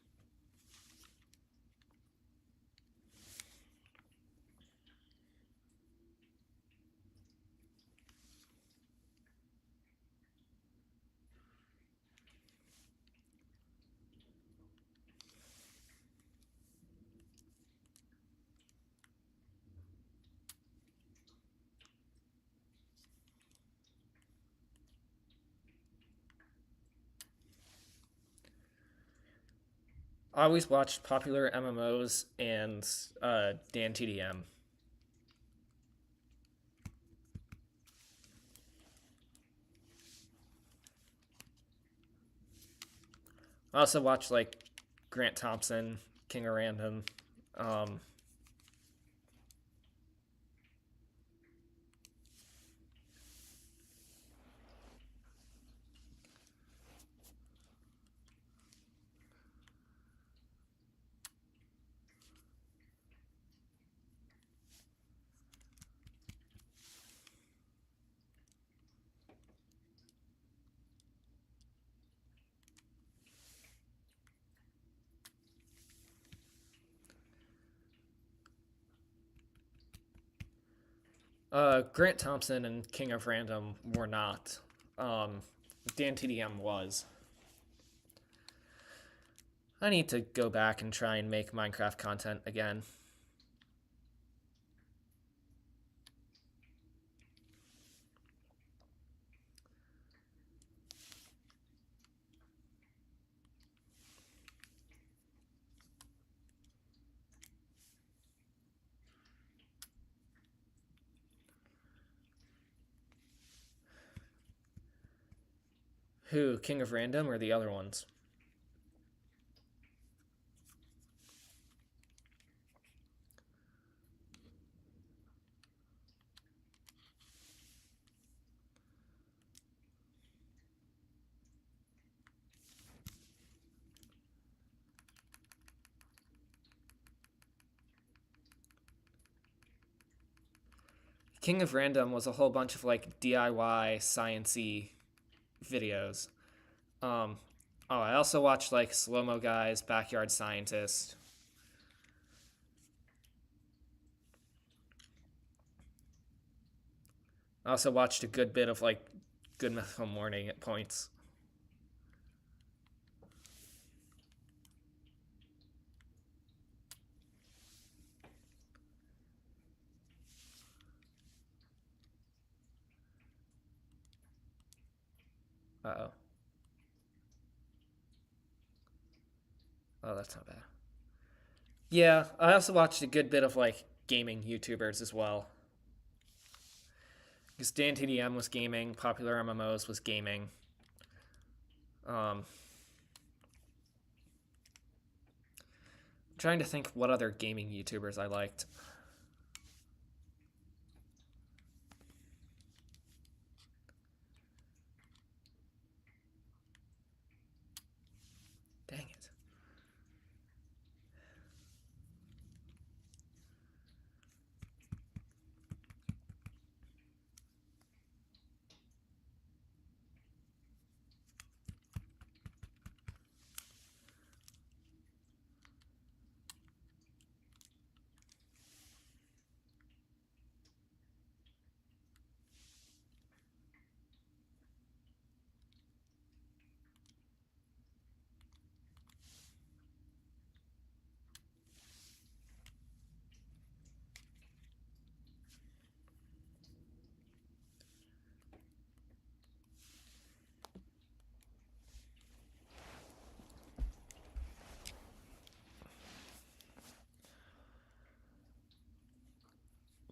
A: I always watched popular MMOs and Dan TDM. I also watched like Grant Thompson, King of Random. Grant Thompson and King of Random were not. Dan TDM was. I need to go back and try and make Minecraft content again. Who, King of Random or the other ones? King of Random was a whole bunch of like DIY science-y videos. I also watched like Slow Mo Guys, Backyard Scientist. I also watched a good bit of like Good Mythical Morning at points. Uh-oh. Oh, that's not bad. Yeah, I also watched a good bit of like gaming YouTubers as well. Because Dan TDM was gaming, Popular MMOs was gaming. I'm trying to think what other gaming YouTubers I liked. Dang it.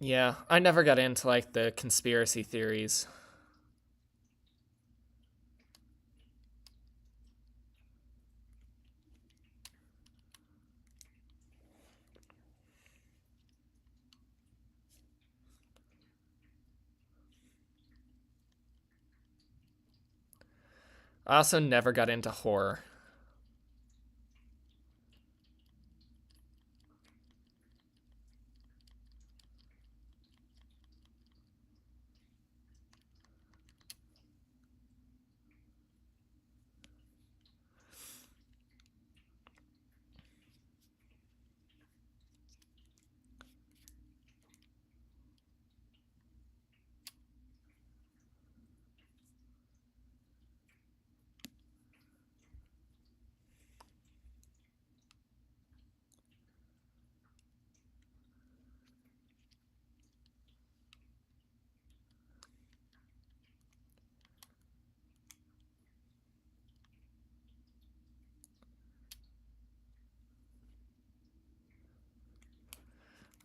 A: Yeah, I never got into like the conspiracy theories. I also never got into horror.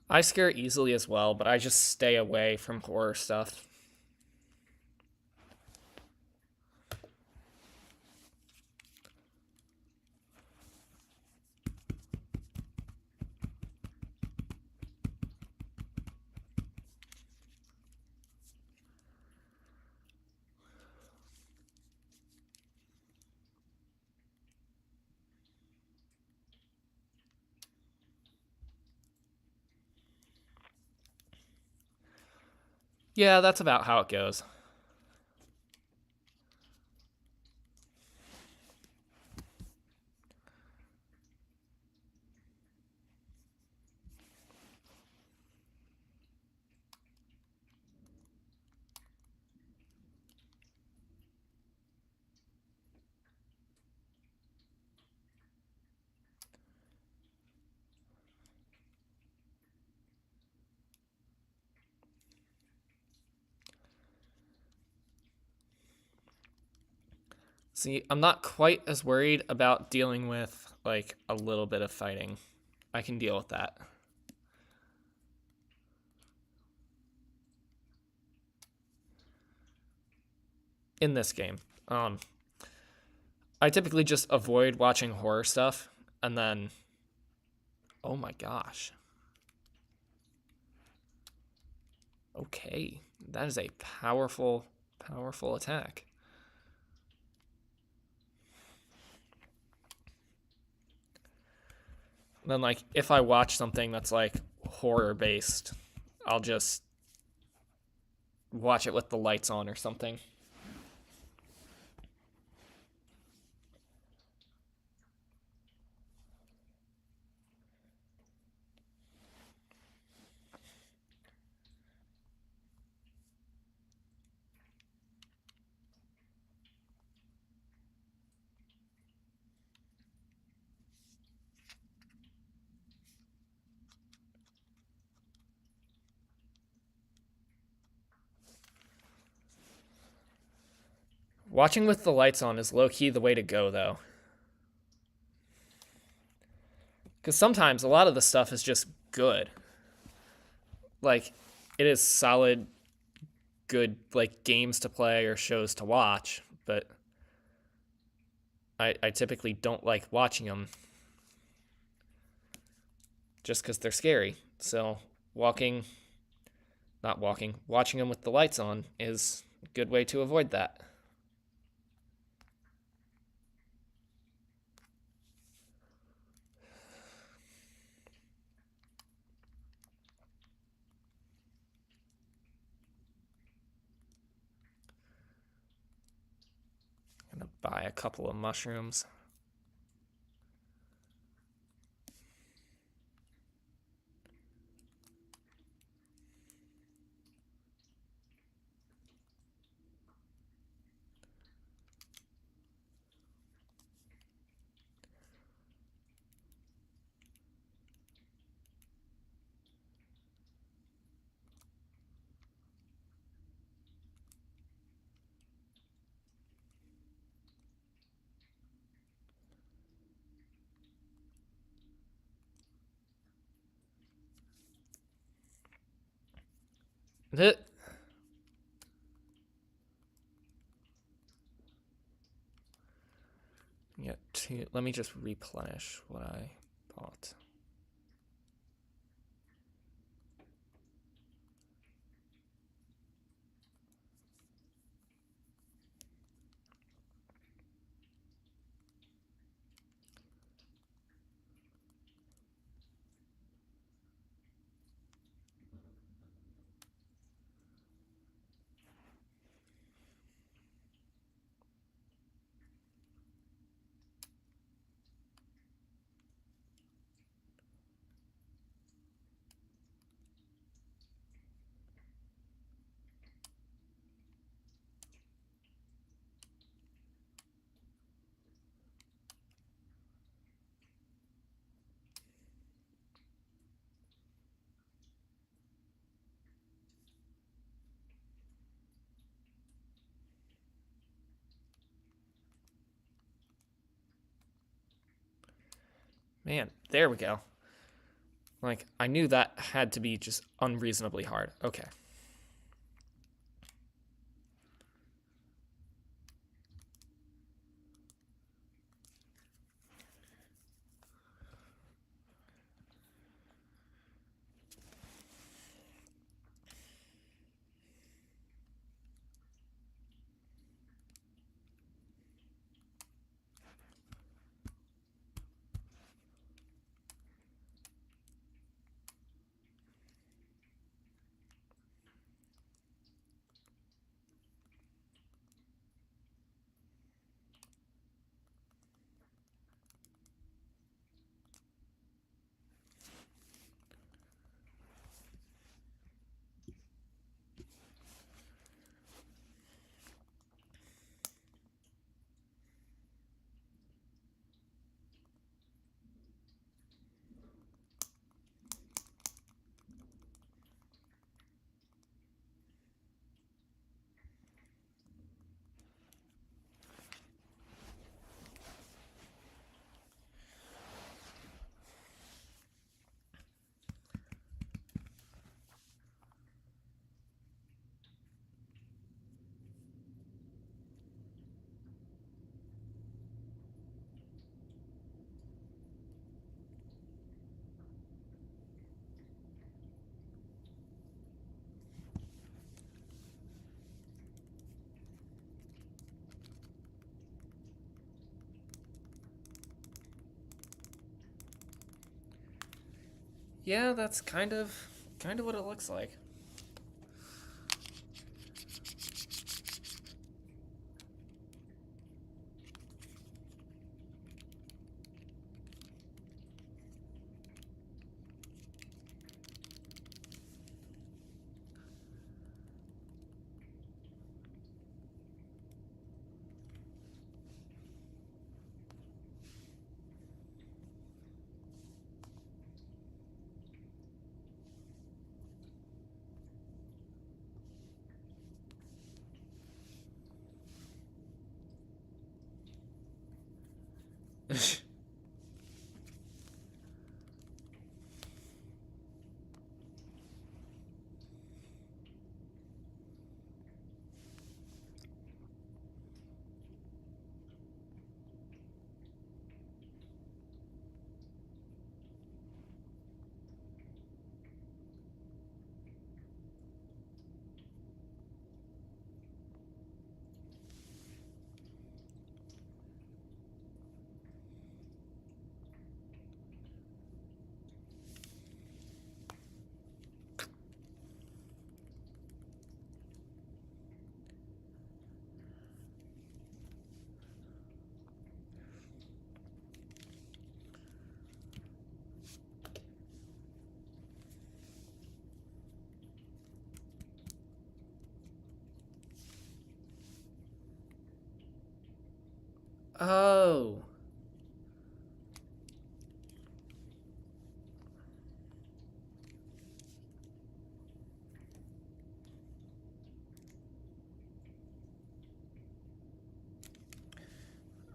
A: I scare easily as well, but I just stay away from horror stuff. Yeah, that's about how it goes. See, I'm not quite as worried about dealing with, like, a little bit of fighting. I can deal with that. In this game. I typically just avoid watching horror stuff, and then... Oh my gosh. Okay, that is a powerful, powerful attack. And then, like, if I watch something that's, like, horror-based, I'll just watch it with the lights on or something. Watching with the lights on is low-key the way to go, though. Because sometimes a lot of the stuff is just good. Like, it is solid, good, like, games to play or shows to watch, but I typically don't like watching them just because they're scary. So watching them with the lights on is a good way to avoid that. I'm gonna buy a couple of mushrooms. Hit. Yeah, let me just replenish what I bought. Man, there we go. Like, I knew that had to be just unreasonably hard. Okay. Yeah, that's kind of what it looks like. Oh.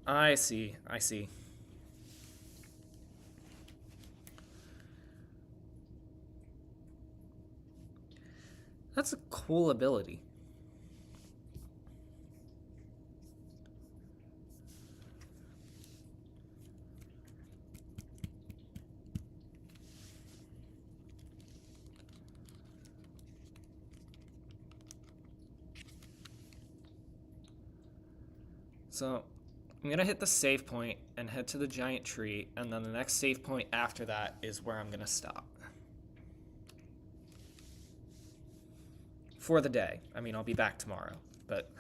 A: I see. I see. That's a cool ability. So, I'm gonna hit the save point and head to the giant tree, and then the next save point after that is where I'm gonna stop. For the day. I mean, I'll be back tomorrow, but...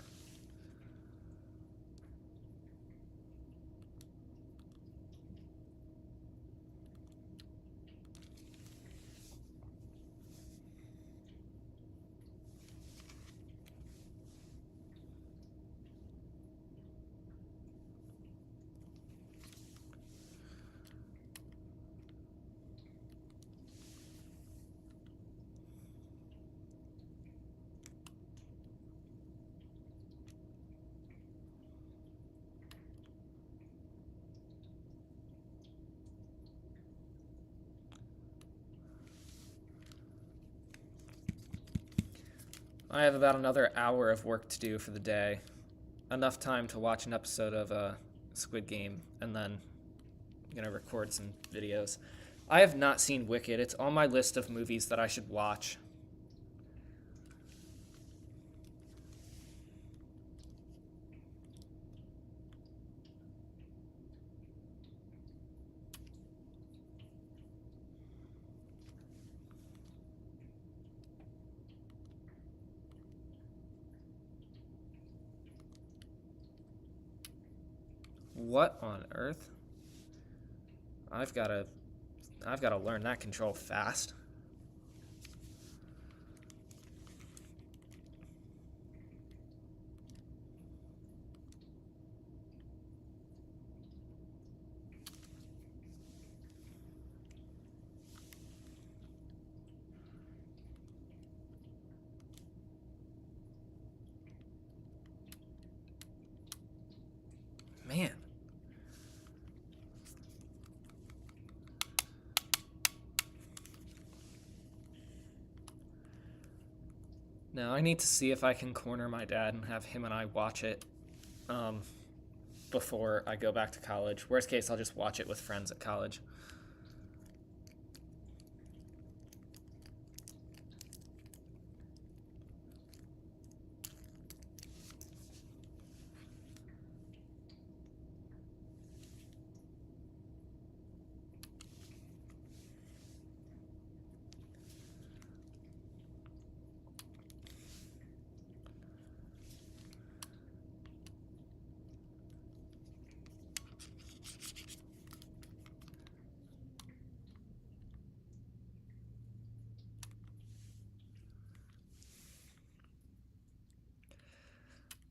A: I have about another hour of work to do for the day. Enough time to watch an episode of Squid Game, and then I'm gonna record some videos. I have not seen Wicked. It's on my list of movies that I should watch. What on earth? I've gotta learn that control fast. Man. Now I need to see if I can corner my dad and have him and I watch it before I go back to college. Worst case, I'll just watch it with friends at college.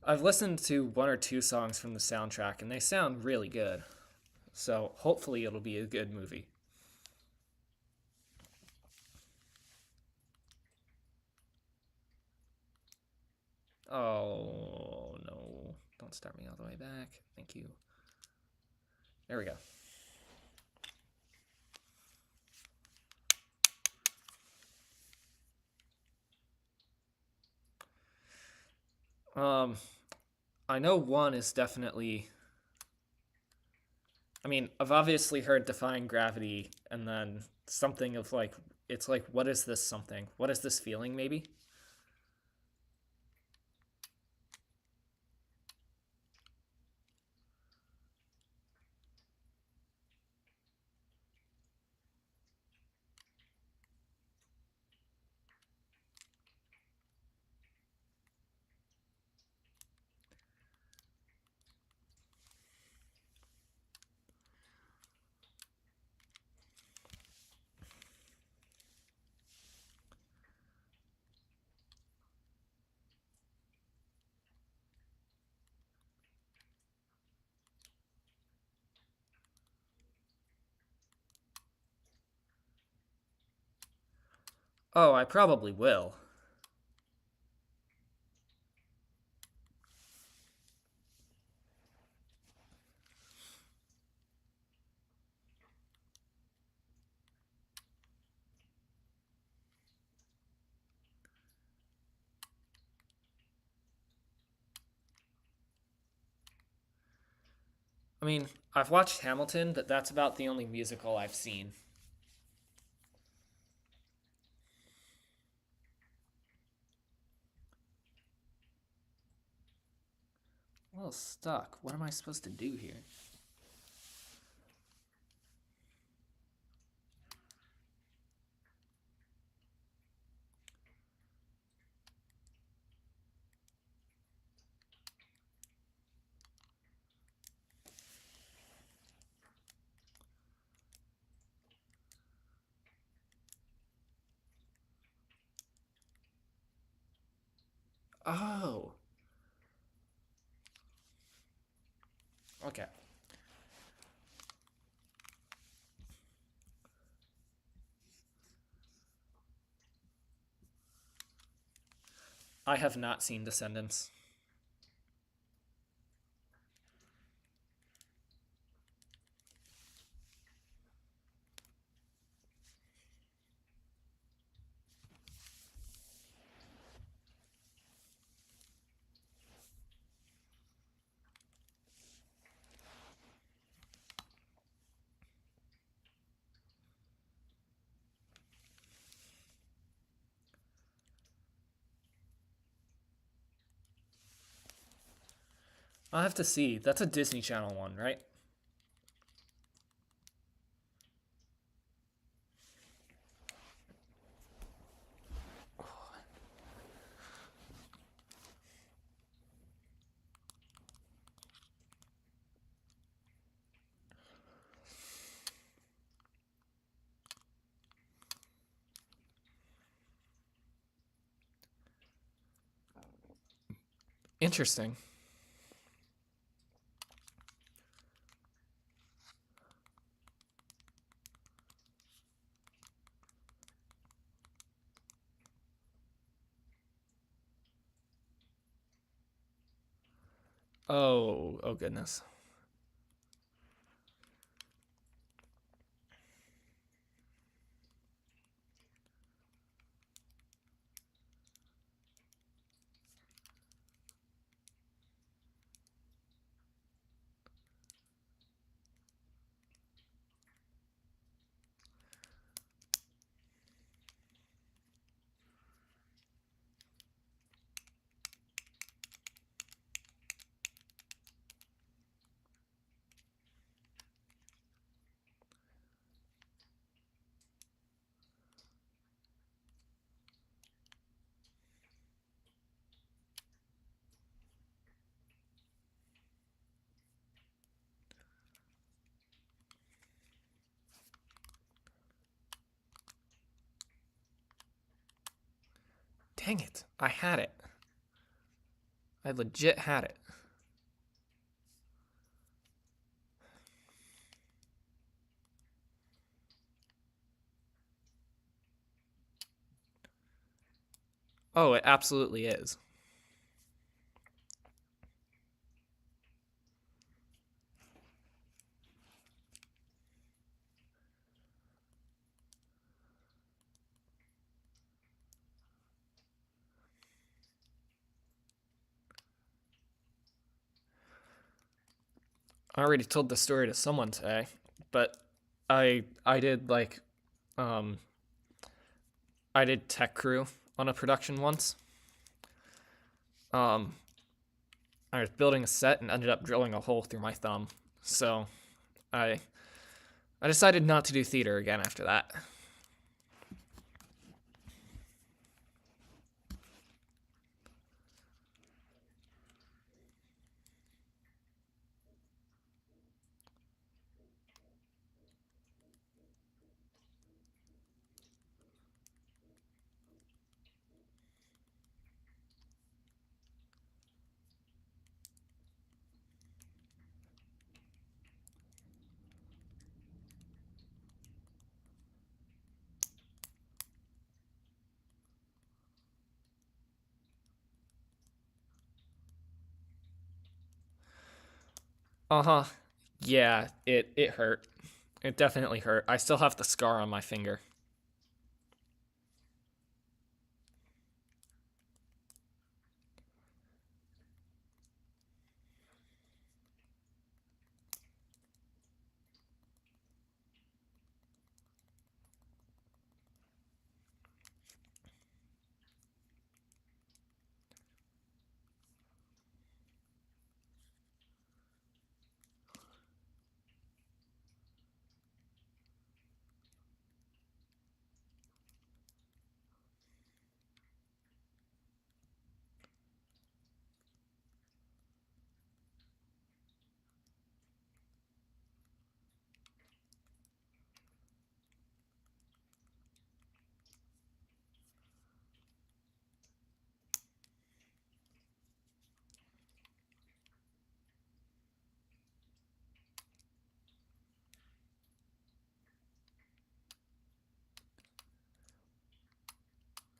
A: I've listened to one or two songs from the soundtrack, and they sound really good. So hopefully it'll be a good movie. Oh, no. Don't start me all the way back. Thank you. There we go. I know one is definitely. I mean, I've obviously heard Defying Gravity, and then something of like, it's like, what is this something? What is this feeling, maybe? Oh, I probably will. I mean, I've watched Hamilton, but that's about the only musical I've seen. Well, stuck. What am I supposed to do here? Oh. Okay. I have not seen Descendants. I'll have to see. That's a Disney Channel one, right? Interesting. Oh goodness. Dang it. I had it. I legit had it. Oh, it absolutely is. I already told the story to someone today, but I did like um I did tech crew on a production once. Um I was building a set and ended up drilling a hole through my thumb. So I I decided not to do theater again after that. Uh-huh. Yeah, it hurt. It definitely hurt. I still have the scar on my finger.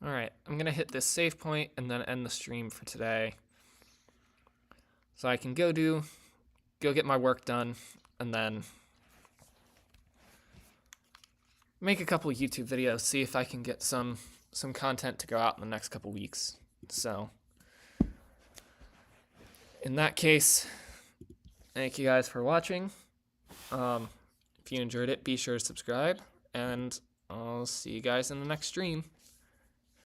A: All right, I'm going to hit this save point and then end the stream for today. So I can go get my work done and then make a couple YouTube videos, see if I can get some content to go out in the next couple weeks. So in that case, thank you guys for watching. If you enjoyed it, be sure to subscribe, and I'll see you guys in the next stream.